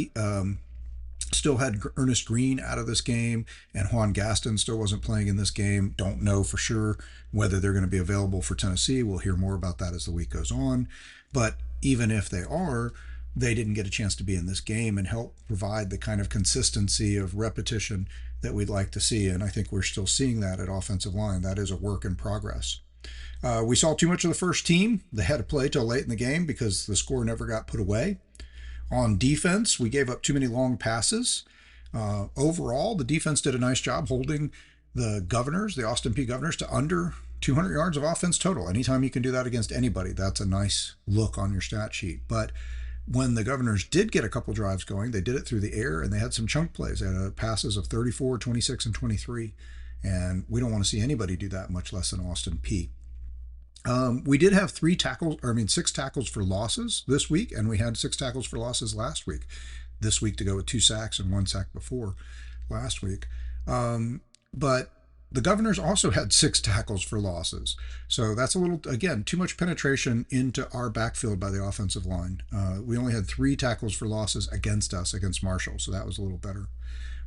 Ernest Green out of this game, and Juan Gaston still wasn't playing in this game. Don't know for sure whether they're going to be available for Tennessee. We'll hear more about that as the week goes on. But even if they are, they didn't get a chance to be in this game and help provide the kind of consistency of repetition that we'd like to see. And I think we're still seeing that at offensive line. That is a work in progress. We saw too much of the first team. They had to play till late in the game because the score never got put away. On defense, we gave up too many long passes. Overall, the defense did a nice job holding the Austin Peay Governors, to under 200 yards of offense total. Anytime you can do that against anybody, that's a nice look on your stat sheet. But when the Governors did get a couple drives going, they did it through the air, and they had some chunk plays. They had passes of 34, 26, and 23. And we don't want to see anybody do that, much less in Austin Peay. We did have 6 tackles for losses this week, and we had 6 tackles for losses last week. This week to go with 2 sacks and 1 sack before last week. But the Governors also had 6 tackles for losses. So that's a little, again, too much penetration into our backfield by the offensive line. We only had 3 tackles for losses against us, against Marshall, so that was a little better.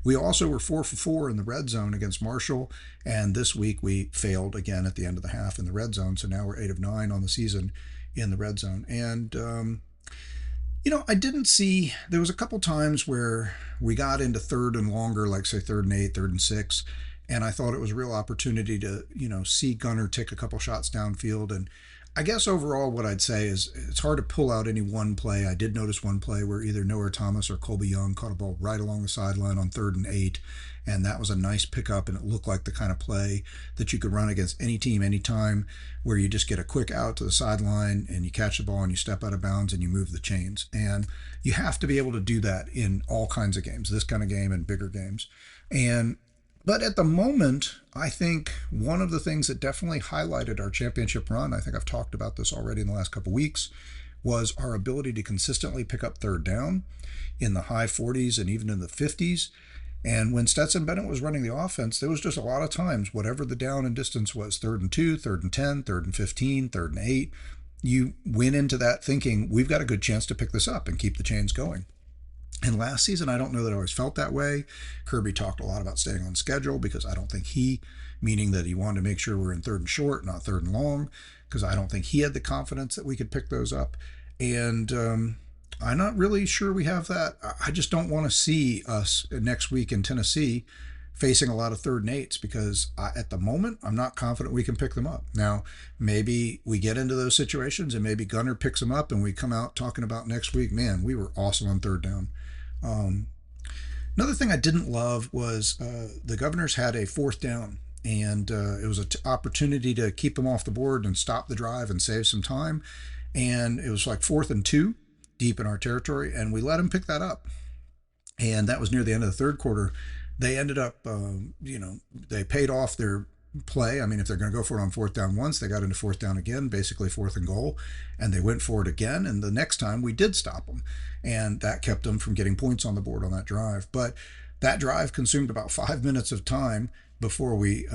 We also were 4 for 4 in the red zone against Marshall, and this week we failed again at the end of the half in the red zone, so now we're 8 of 9 on the season in the red zone. And, I didn't see, there was a couple times where we got into third and longer, like say 3rd and 8, 3rd and 6, and I thought it was a real opportunity to, see Gunner take a couple shots downfield. And I guess overall what I'd say is it's hard to pull out any one play. I did notice one play where either Noah Thomas or Colby Young caught a ball right along the sideline on 3rd and 8, and that was a nice pickup, and it looked like the kind of play that you could run against any team, anytime, where you just get a quick out to the sideline and you catch the ball and you step out of bounds and you move the chains. And you have to be able to do that in all kinds of games, this kind of game and bigger games. But at the moment, I think one of the things that definitely highlighted our championship run, I think I've talked about this already in the last couple of weeks, was our ability to consistently pick up 3rd down in the high 40s and even in the 50s. And when Stetson Bennett was running the offense, there was just a lot of times, whatever the down and distance was, 3rd and 2, 3rd and 10, 3rd and 15, 3rd and 8, you went into that thinking, we've got a good chance to pick this up and keep the chains going. And last season, I don't know that I always felt that way. Kirby talked a lot about staying on schedule, because I don't think meaning that he wanted to make sure we're in 3rd and short, not 3rd and long, because I don't think he had the confidence that we could pick those up. And I'm not really sure we have that. I just don't want to see us next week in Tennessee facing a lot of 3rd and 8s, because at the moment, I'm not confident we can pick them up. Now, maybe we get into those situations and maybe Gunner picks them up and we come out talking about next week, man, we were awesome on 3rd down. Another thing I didn't love was the Governors had a 4th down, and it was an opportunity to keep them off the board and stop the drive and save some time. And it was like 4th and 2 deep in our territory, and we let them pick that up. And that was near the end of the 3rd quarter. They ended up, they paid off their play. I mean, if they're going to go for it on 4th down once, they got into 4th down again, basically 4th and goal, and they went for it again. And the next time we did stop them, and that kept them from getting points on the board on that drive. But that drive consumed about 5 minutes of time before we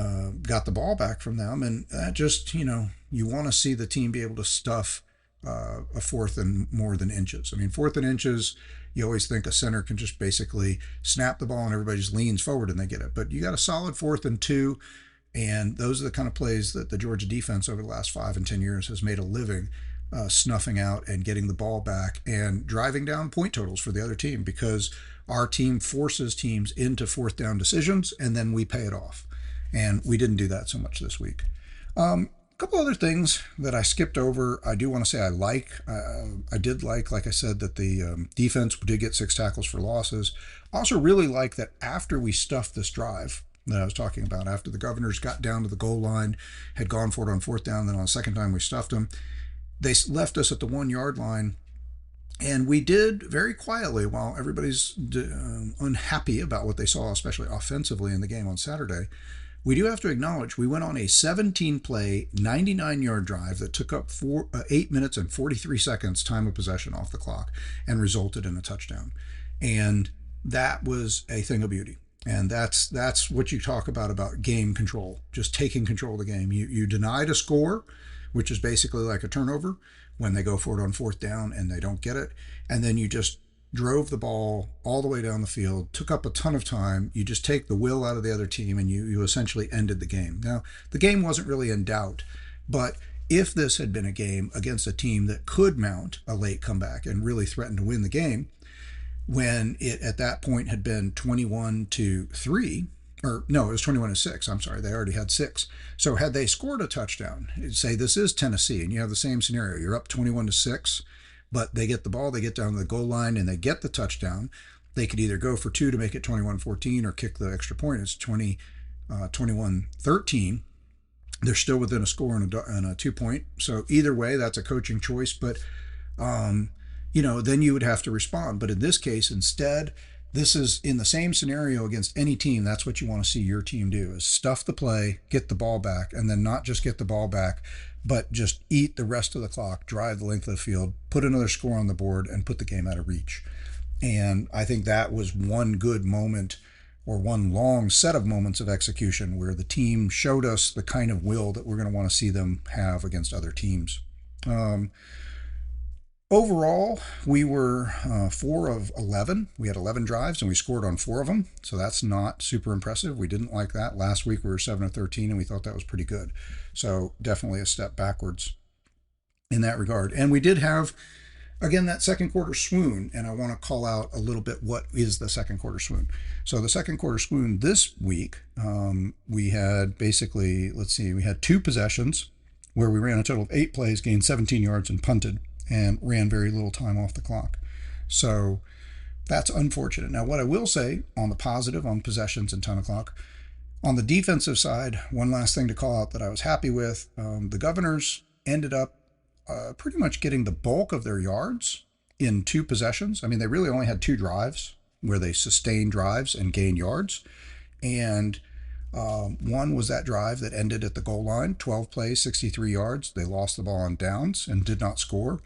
got the ball back from them. And that just, you want to see the team be able to stuff a 4th and more than inches. I mean, 4th and inches, you always think a center can just basically snap the ball and everybody just leans forward and they get it. But you got a solid 4th and 2. And those are the kind of plays that the Georgia defense over the last 5 and 10 years has made a living snuffing out and getting the ball back and driving down point totals for the other team, because our team forces teams into fourth down decisions and then we pay it off. And we didn't do that so much this week. A couple other things that I skipped over. I do want to say I did like I said, that the defense did get 6 tackles for losses. I also really like that after we stuffed this drive that I was talking about, after the Governors got down to the goal line, had gone for it on fourth down, then on the second time we stuffed them, they left us at the 1 yard line. And we did very quietly, while everybody's unhappy about what they saw, especially offensively in the game on Saturday. We do have to acknowledge we went on a 17-play, 99-yard drive that took up 8 minutes and 43 seconds time of possession off the clock and resulted in a touchdown. And that was a thing of beauty. And that's what you talk about game control, just taking control of the game. You denied a score, which is basically like a turnover when they go for it on fourth down and they don't get it. And then you just drove the ball all the way down the field, took up a ton of time. You just take the will out of the other team and you essentially ended the game. Now, the game wasn't really in doubt, but if this had been a game against a team that could mount a late comeback and really threaten to win the game, when it at that point had been 21-3, or no, it was 21-6. I'm sorry, they already had 6. So had they scored a touchdown, say this is Tennessee, and you have the same scenario, you're up 21-6, but they get the ball, they get down to the goal line, and they get the touchdown. They could either go for 2 to make it 21-14 or kick the extra point. It's 21-13. They're still within a score and a 2-point. So either way, that's a coaching choice. But, then you would have to respond. But in this case, instead, this is in the same scenario against any team. That's what you want to see your team do, is stuff the play, get the ball back, and then not just get the ball back, but just eat the rest of the clock, drive the length of the field, put another score on the board, and put the game out of reach. And I think that was one good moment, or one long set of moments of execution, where the team showed us the kind of will that we're going to want to see them have against other teams. Overall, we were 4 of 11. We had 11 drives and we scored on 4 of them. So that's not super impressive. We didn't like that. Last week we were 7 of 13 and we thought that was pretty good. So definitely a step backwards in that regard. And we did have, again, that second quarter swoon. And I want to call out a little bit what is the second quarter swoon. So the second quarter swoon this week, we had basically, we had 2 possessions where we ran a total of 8 plays, gained 17 yards and punted, and ran very little time off the clock. So that's unfortunate. Now, what I will say on the positive, on possessions and time of clock, on the defensive side, one last thing to call out that I was happy with, the Governors ended up pretty much getting the bulk of their yards in 2 possessions. I mean, they really only had 2 drives where they sustained drives and gained yards. And one was that drive that ended at the goal line, 12 plays, 63 yards. They lost the ball on downs and did not score.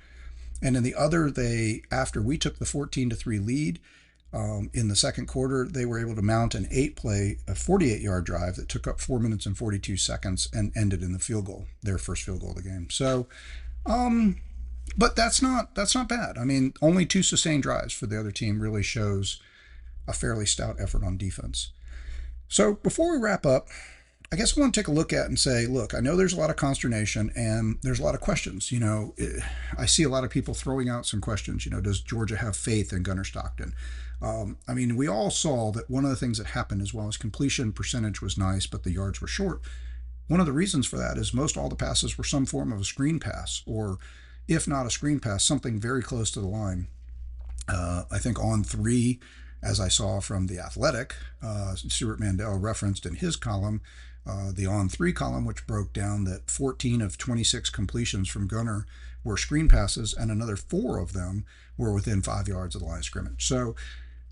And in the other, after we took the 14-3 lead in the second quarter, they were able to mount an 8-play, a 48-yard drive that took up 4 minutes and 42 seconds and ended in the field goal, their first field goal of the game. So, but that's not bad. I mean, only 2 sustained drives for the other team really shows a fairly stout effort on defense. So before we wrap up, I guess I want to take a look at and say, look, I know there's a lot of consternation and there's a lot of questions. I see a lot of people throwing out some questions. Does Georgia have faith in Gunnar Stockton? I mean, we all saw that one of the things that happened, as well as completion percentage was nice, but the yards were short. One of the reasons for that is most all the passes were some form of a screen pass, or if not a screen pass, something very close to the line. I think on 3, as I saw from The Athletic, Stuart Mandel referenced in his column, the on 3 column, which broke down that 14 of 26 completions from Gunnar were screen passes, and another 4 of them were within 5 yards of the line of scrimmage. So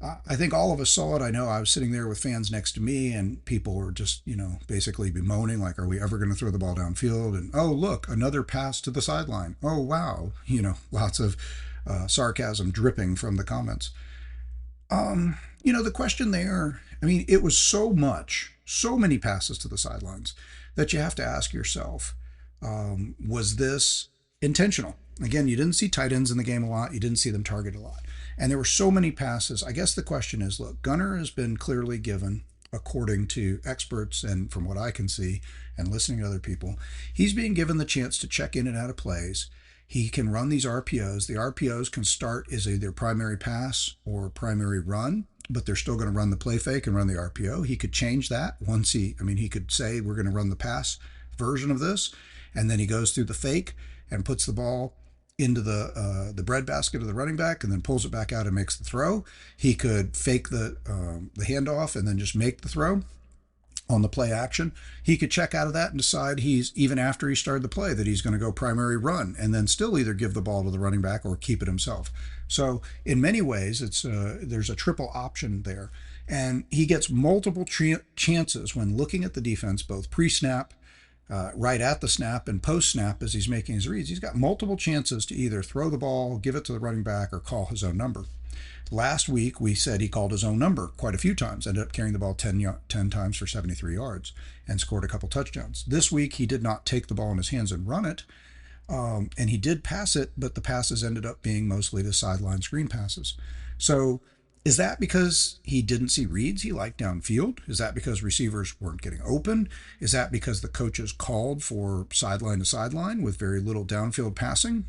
I think all of us saw it. I know I was sitting there with fans next to me, and people were just, basically bemoaning, like, are we ever going to throw the ball downfield? And, oh, look, another pass to the sideline. Oh, wow. Lots of sarcasm dripping from the comments. The question there, I mean, it was so many passes to the sidelines that you have to ask yourself, was this intentional? Again, you didn't see tight ends in the game a lot. You didn't see them target a lot. And there were so many passes. I guess the question is, look, Gunnar has been clearly given, according to experts and from what I can see and listening to other people, he's being given the chance to check in and out of plays. He can run these RPOs. The RPOs can start as either primary pass or primary run, but they're still going to run the play fake and run the RPO. He could change that once he could say, we're going to run the pass version of this, and then he goes through the fake and puts the ball into the breadbasket of the running back and then pulls it back out and makes the throw. He could fake the handoff and then just make the throw on the play action. He could check out of that and decide even after he started the play that he's going to go primary run and then still either give the ball to the running back or keep it himself. So in many ways, there's a triple option there. And he gets multiple chances when looking at the defense, both pre-snap, right at the snap, and post-snap as he's making his reads. He's got multiple chances to either throw the ball, give it to the running back, or call his own number. Last week, we said he called his own number quite a few times, ended up carrying the ball 10 times for 73 yards and scored a couple touchdowns. This week, he did not take the ball in his hands and run it, and he did pass it, but the passes ended up being mostly the sideline screen passes. So is that because he didn't see reads he liked downfield? Is that because receivers weren't getting open? Is that because the coaches called for sideline to sideline with very little downfield passing?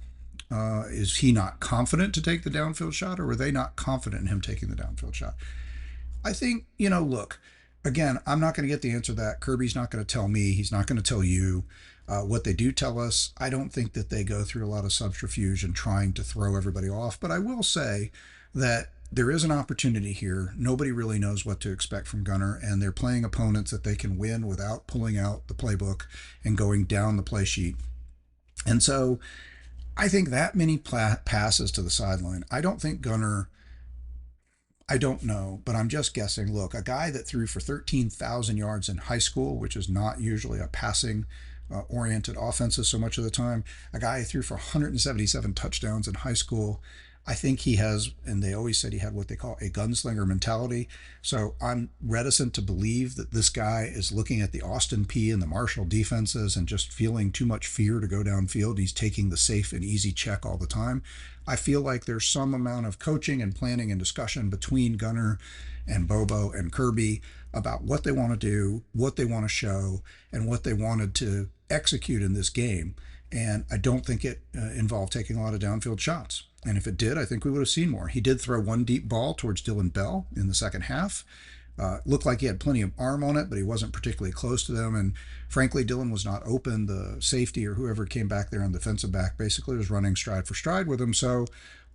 Is he not confident to take the downfield shot, or were they not confident in him taking the downfield shot? I think, look, again, I'm not going to get the answer to that. Kirby's not going to tell me. He's not going to tell you. What they do tell us, I don't think that they go through a lot of subterfuge and trying to throw everybody off. But I will say that there is an opportunity here. Nobody really knows what to expect from Gunner, and they're playing opponents that they can win without pulling out the playbook and going down the play sheet. And so I think that many passes to the sideline. I don't think Gunner, I don't know, but I'm just guessing. Look, a guy that threw for 13,000 yards in high school, which is not usually a passing oriented offenses so much of the time, a guy who threw for 177 touchdowns in high school. I think he has, and they always said he had what they call a gunslinger mentality. So I'm reticent to believe that this guy is looking at the Austin Peay and the Marshall defenses and just feeling too much fear to go downfield. He's taking the safe and easy check all the time. I feel like there's some amount of coaching and planning and discussion between Gunner and Bobo and Kirby about what they want to do, what they want to show, and what they wanted to execute in this game. And I don't think it involved taking a lot of downfield shots. And if it did, I think we would have seen more. He did throw one deep ball towards Dylan Bell in the second half. Looked like he had plenty of arm on it, but he wasn't particularly close to them. And frankly, Dylan was not open. The safety or whoever came back there on defensive back basically was running stride for stride with him. So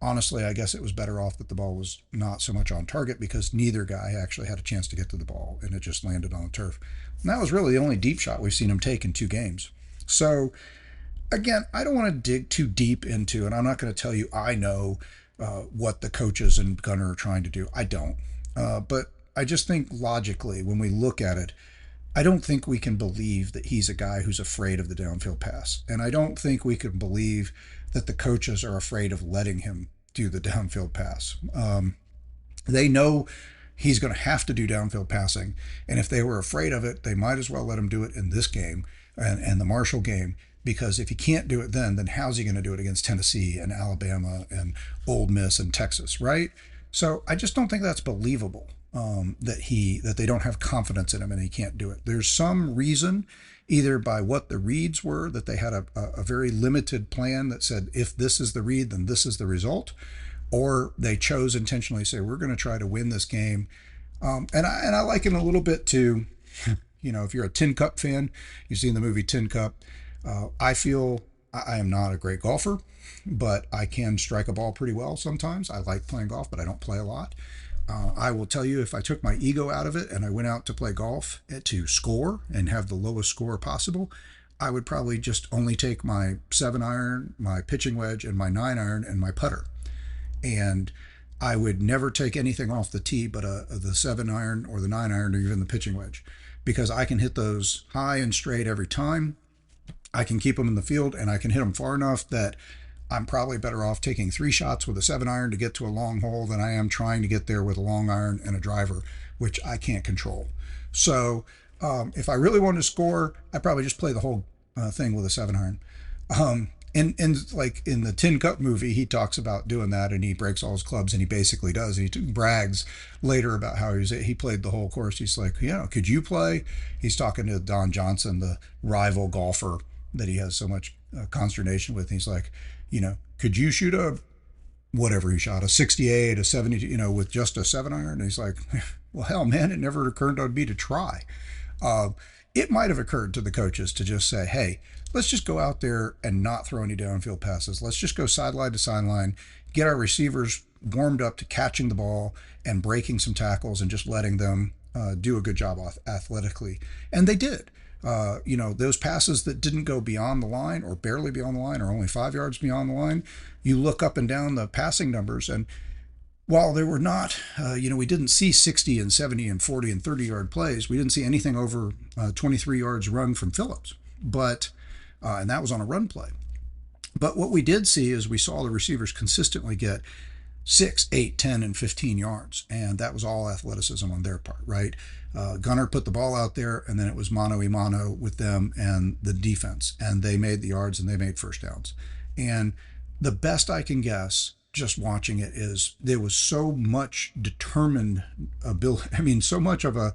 honestly, I guess it was better off that the ball was not so much on target because neither guy actually had a chance to get to the ball, and it just landed on the turf. And that was really the only deep shot we've seen him take in 2 games. So again, I don't want to dig too deep into, and I'm not going to tell you I know what the coaches and Gunner are trying to do. I don't. But I just think logically, when we look at it, I don't think we can believe that he's a guy who's afraid of the downfield pass. And I don't think we can believe that the coaches are afraid of letting him do the downfield pass. They know he's going to have to do downfield passing. And if they were afraid of it, they might as well let him do it in this game and the Marshall game. Because if he can't do it then how's he going to do it against Tennessee and Alabama and Ole Miss and Texas, right? So I just don't think that's believable, that they don't have confidence in him and he can't do it. There's some reason, either by what the reads were, that they had a very limited plan that said, if this is the read, then this is the result, or they chose intentionally to say, we're going to try to win this game. And I liken a little bit to, if you're a Tin Cup fan, you've seen the movie Tin Cup. I feel I am not a great golfer, but I can strike a ball pretty well sometimes. I like playing golf, but I don't play a lot. I will tell you, if I took my ego out of it and I went out to play golf to score and have the lowest score possible, I would probably just only take my 7-iron, my pitching wedge, and my 9-iron and my putter. And I would never take anything off the tee but the 7-iron or the 9-iron or even the pitching wedge, because I can hit those high and straight every time. I can keep them in the field, and I can hit them far enough that I'm probably better off taking 3 shots with a 7-iron to get to a long hole than I am trying to get there with a long iron and a driver, which I can't control. So if I really wanted to score, I'd probably just play the whole thing with a 7-iron. And like in the Tin Cup movie, he talks about doing that, and he breaks all his clubs, and he basically does. And he brags later about how he played the whole course. He's like, could you play? He's talking to Don Johnson, the rival golfer that he has so much consternation with. He's like, Could you shoot a whatever he shot, a 68, a 70, with just a 7 iron? And he's like, well, hell, man, it never occurred to me to try. Uh, it might have occurred to the coaches to just say, hey, let's just go out there and not throw any downfield passes. Let's just go sideline to sideline, get our receivers warmed up to catching the ball and breaking some tackles and just letting them do a good job athletically. And they did. Those passes that didn't go beyond the line or barely beyond the line or only 5 yards beyond the line, you look up and down the passing numbers, and while there were not, we didn't see 60 and 70 and 40 and 30-yard plays. We didn't see anything over 23 yards run from Phillips, and that was on a run play. But what we did see is we saw the receivers consistently get 6, 8, 10, and 15 yards, and that was all athleticism on their part, right? Gunnar put the ball out there, and then it was mano a mano with them and the defense, and they made the yards and they made first downs. And the best I can guess, just watching it, is there was so much determined ability. I mean, so much of a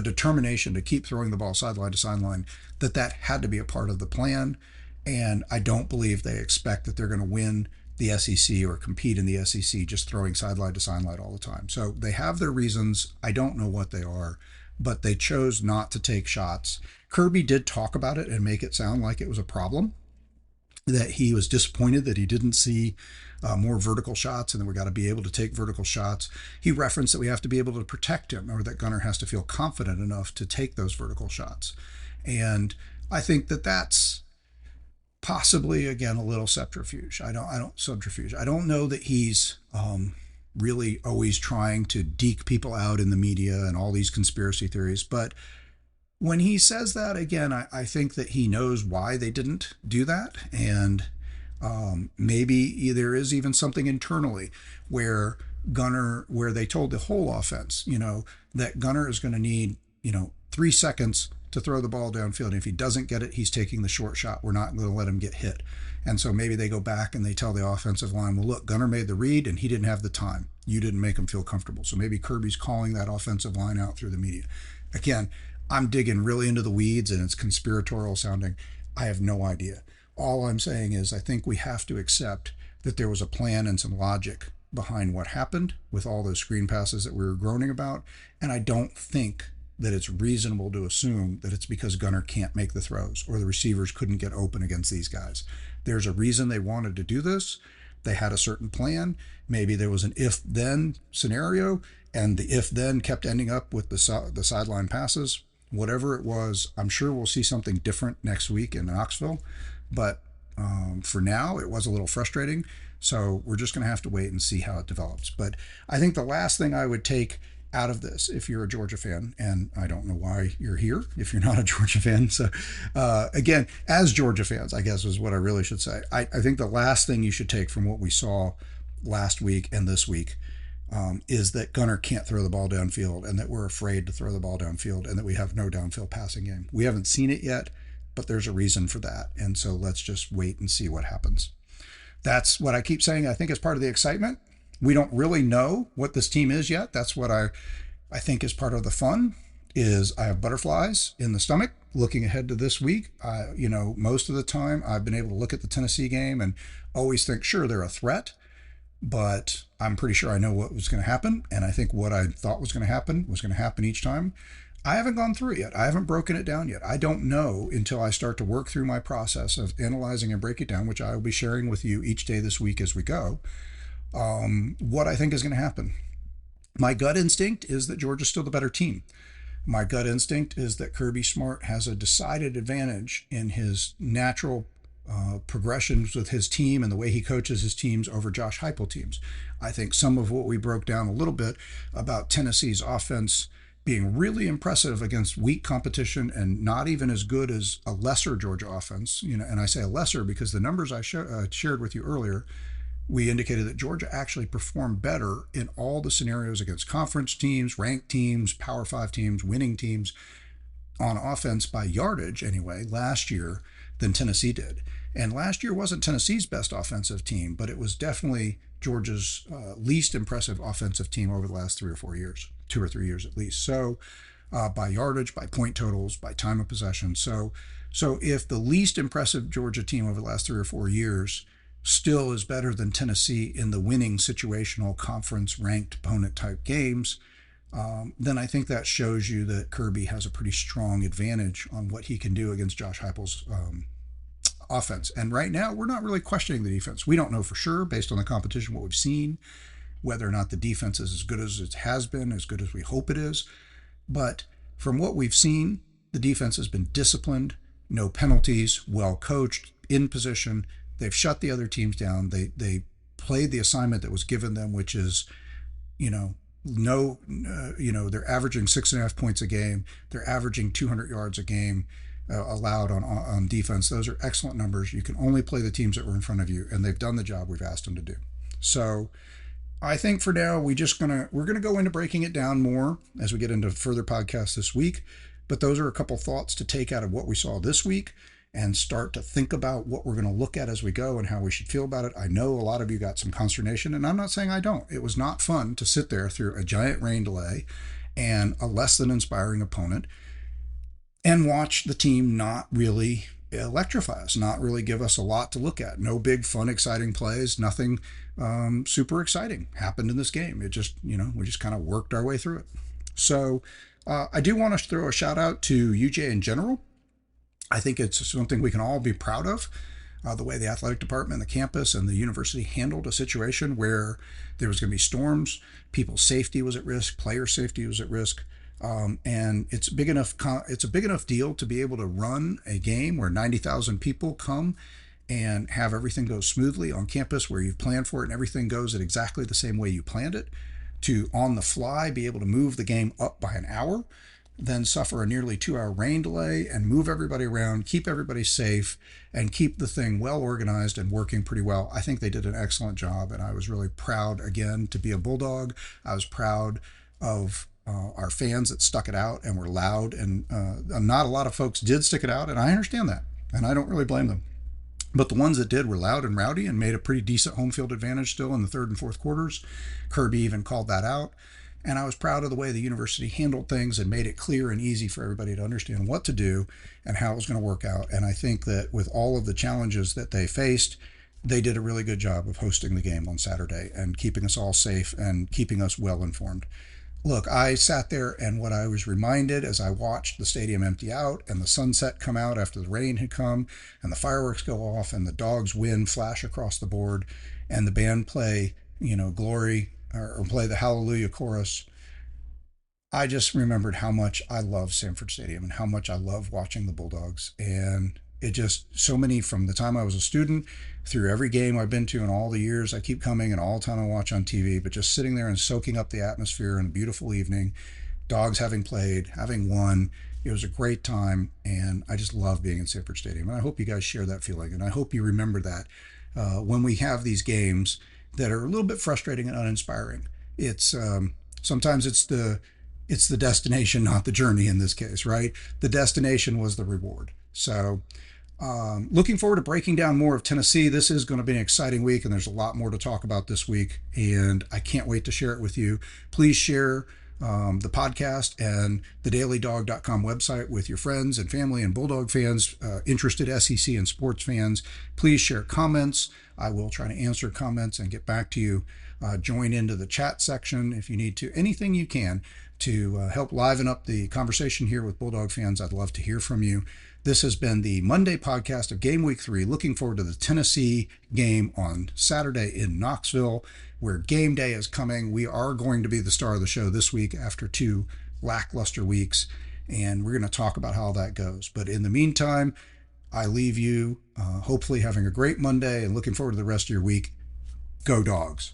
determination to keep throwing the ball sideline to sideline that had to be a part of the plan. And I don't believe they expect that they're going to win the SEC or compete in the SEC just throwing sideline to sideline all the time. So they have their reasons. I don't know what they are, but they chose not to take shots. Kirby did talk about it and make it sound like it was a problem, that he was disappointed that he didn't see more vertical shots and that we got to be able to take vertical shots. He referenced that we have to be able to protect him, or that Gunnar has to feel confident enough to take those vertical shots. And I think that that's possibly, again, a little subterfuge. I don't know that he's really always trying to deke people out in the media and all these conspiracy theories. But when he says that, again, I think that he knows why they didn't do that. And maybe there is even something internally where they told the whole offense, that Gunnar is going to need, 3 seconds to throw the ball downfield. And if he doesn't get it, he's taking the short shot. We're not going to let him get hit. And so maybe they go back and they tell the offensive line, well, look, Gunnar made the read and he didn't have the time. You didn't make him feel comfortable. So maybe Kirby's calling that offensive line out through the media. Again, I'm digging really into the weeds and it's conspiratorial sounding. I have no idea. All I'm saying is I think we have to accept that there was a plan and some logic behind what happened with all those screen passes that we were groaning about. And I don't think that it's reasonable to assume that it's because Gunnar can't make the throws or the receivers couldn't get open against these guys. There's a reason they wanted to do this. They had a certain plan. Maybe there was an if-then scenario, and the if-then kept ending up with the sideline passes. Whatever it was, I'm sure we'll see something different next week in Knoxville. But for now, it was a little frustrating. So we're just going to have to wait and see how it develops. But I think the last thing I would take out of this, if you're a Georgia fan, and I don't know why you're here if you're not a Georgia fan. So again, as Georgia fans, I guess is what I really should say. I think the last thing you should take from what we saw last week and this week is that Gunnar can't throw the ball downfield, and that we're afraid to throw the ball downfield, and that we have no downfield passing game. We haven't seen it yet, but there's a reason for that. And so let's just wait and see what happens. That's what I keep saying. I think is part of the excitement. We don't really know what this team is yet. That's what I think is part of the fun. Is I have butterflies in the stomach looking ahead to this week. Most of the time I've been able to look at the Tennessee game and always think, sure, they're a threat, but I'm pretty sure I know what was going to happen. And I think what I thought was going to happen each time. I haven't gone through it yet. I haven't broken it down yet. I don't know until I start to work through my process of analyzing and break it down, which I will be sharing with you each day this week as we go. What I think is going to happen. My gut instinct is that Georgia's still the better team. My gut instinct is that Kirby Smart has a decided advantage in his natural progressions with his team and the way he coaches his teams over Josh Heupel teams. I think some of what we broke down a little bit about Tennessee's offense being really impressive against weak competition and not even as good as a lesser Georgia offense, and I say a lesser because the numbers I shared with you earlier, we indicated that Georgia actually performed better in all the scenarios against conference teams, ranked teams, Power 5 teams, winning teams on offense by yardage anyway last year than Tennessee did. And last year wasn't Tennessee's best offensive team, but it was definitely Georgia's least impressive offensive team over the last 3 or 4 years, 2 or 3 years at least. So by yardage, by point totals, by time of possession. So if the least impressive Georgia team over the last 3 or 4 years still is better than Tennessee in the winning situational conference ranked opponent type games, then I think that shows you that Kirby has a pretty strong advantage on what he can do against Josh Heupel's offense. And right now, we're not really questioning the defense. We don't know for sure, based on the competition, what we've seen, whether or not the defense is as good as it has been, as good as we hope it is. But from what we've seen, the defense has been disciplined, no penalties, well coached, in position. They've shut the other teams down. They played the assignment that was given them, which is, you know, no, they're averaging 6.5 points a game. They're averaging 200 yards a game allowed on defense. Those are excellent numbers. You can only play the teams that were in front of you, and they've done the job we've asked them to do. So I think for now we're gonna go into breaking it down more as we get into further podcasts this week. But those are a couple thoughts to take out of what we saw this week and start to think about what we're going to look at as we go and how we should feel about it. I know a lot of you got some consternation, and I'm not saying I don't. It was not fun to sit there through a giant rain delay and a less than inspiring opponent and watch the team not really electrify us, not really give us a lot to look at. No big, fun, exciting plays, nothing super exciting happened in this game. It just, we just kind of worked our way through it. So I do want to throw a shout out to UJ in general. I think it's something we can all be proud of, the way the athletic department, the campus, and the university handled a situation where there was going to be storms, people's safety was at risk, player safety was at risk, and it's a big enough deal to be able to run a game where 90,000 people come and have everything go smoothly on campus where you've planned for it and everything goes at exactly the same way you planned it, to on the fly be able to move the game up by an hour, then suffer a nearly 2-hour rain delay and move everybody around, keep everybody safe, and keep the thing well organized and working pretty well. I think they did an excellent job, and I was really proud, again, to be a Bulldog. I was proud of our fans that stuck it out and were loud, and not a lot of folks did stick it out, and I understand that, and I don't really blame them. But the ones that did were loud and rowdy and made a pretty decent home field advantage still in the third and fourth quarters. Kirby even called that out. And I was proud of the way the university handled things and made it clear and easy for everybody to understand what to do and how it was going to work out. And I think that with all of the challenges that they faced, they did a really good job of hosting the game on Saturday and keeping us all safe and keeping us well informed. Look, I sat there, and what I was reminded as I watched the stadium empty out and the sunset come out after the rain had come and the fireworks go off and the Dawgs win flash across the board and the band play, Glory, or play the Hallelujah chorus, I just remembered how much I love Sanford Stadium and how much I love watching the Bulldogs. And it just, so many, from the time I was a student through every game I've been to and all the years I keep coming and all the time I watch on TV, but just sitting there and soaking up the atmosphere in a beautiful evening, Dogs having played, having won. It was a great time, and I just love being in Sanford Stadium. And I hope you guys share that feeling, and I hope you remember that when we have these games that are a little bit frustrating and uninspiring. It's sometimes it's the destination, not the journey in this case, right? The destination was the reward. So looking forward to breaking down more of Tennessee. This is going to be an exciting week, and there's a lot more to talk about this week, and I can't wait to share it with you. Please share the podcast and the dailydawg.com website with your friends and family and Bulldog fans, interested SEC and sports fans. Please share comments. I will try to answer comments and get back to you. Join into the chat section if you need to. Anything you can to help liven up the conversation here with Bulldog fans. I'd love to hear from you. This has been the Monday podcast of Game Week 3. Looking forward to the Tennessee game on Saturday in Knoxville, where game day is coming. We are going to be the star of the show this week after 2 lackluster weeks, and we're going to talk about how that goes. But in the meantime, I leave you hopefully having a great Monday and looking forward to the rest of your week. Go Dogs.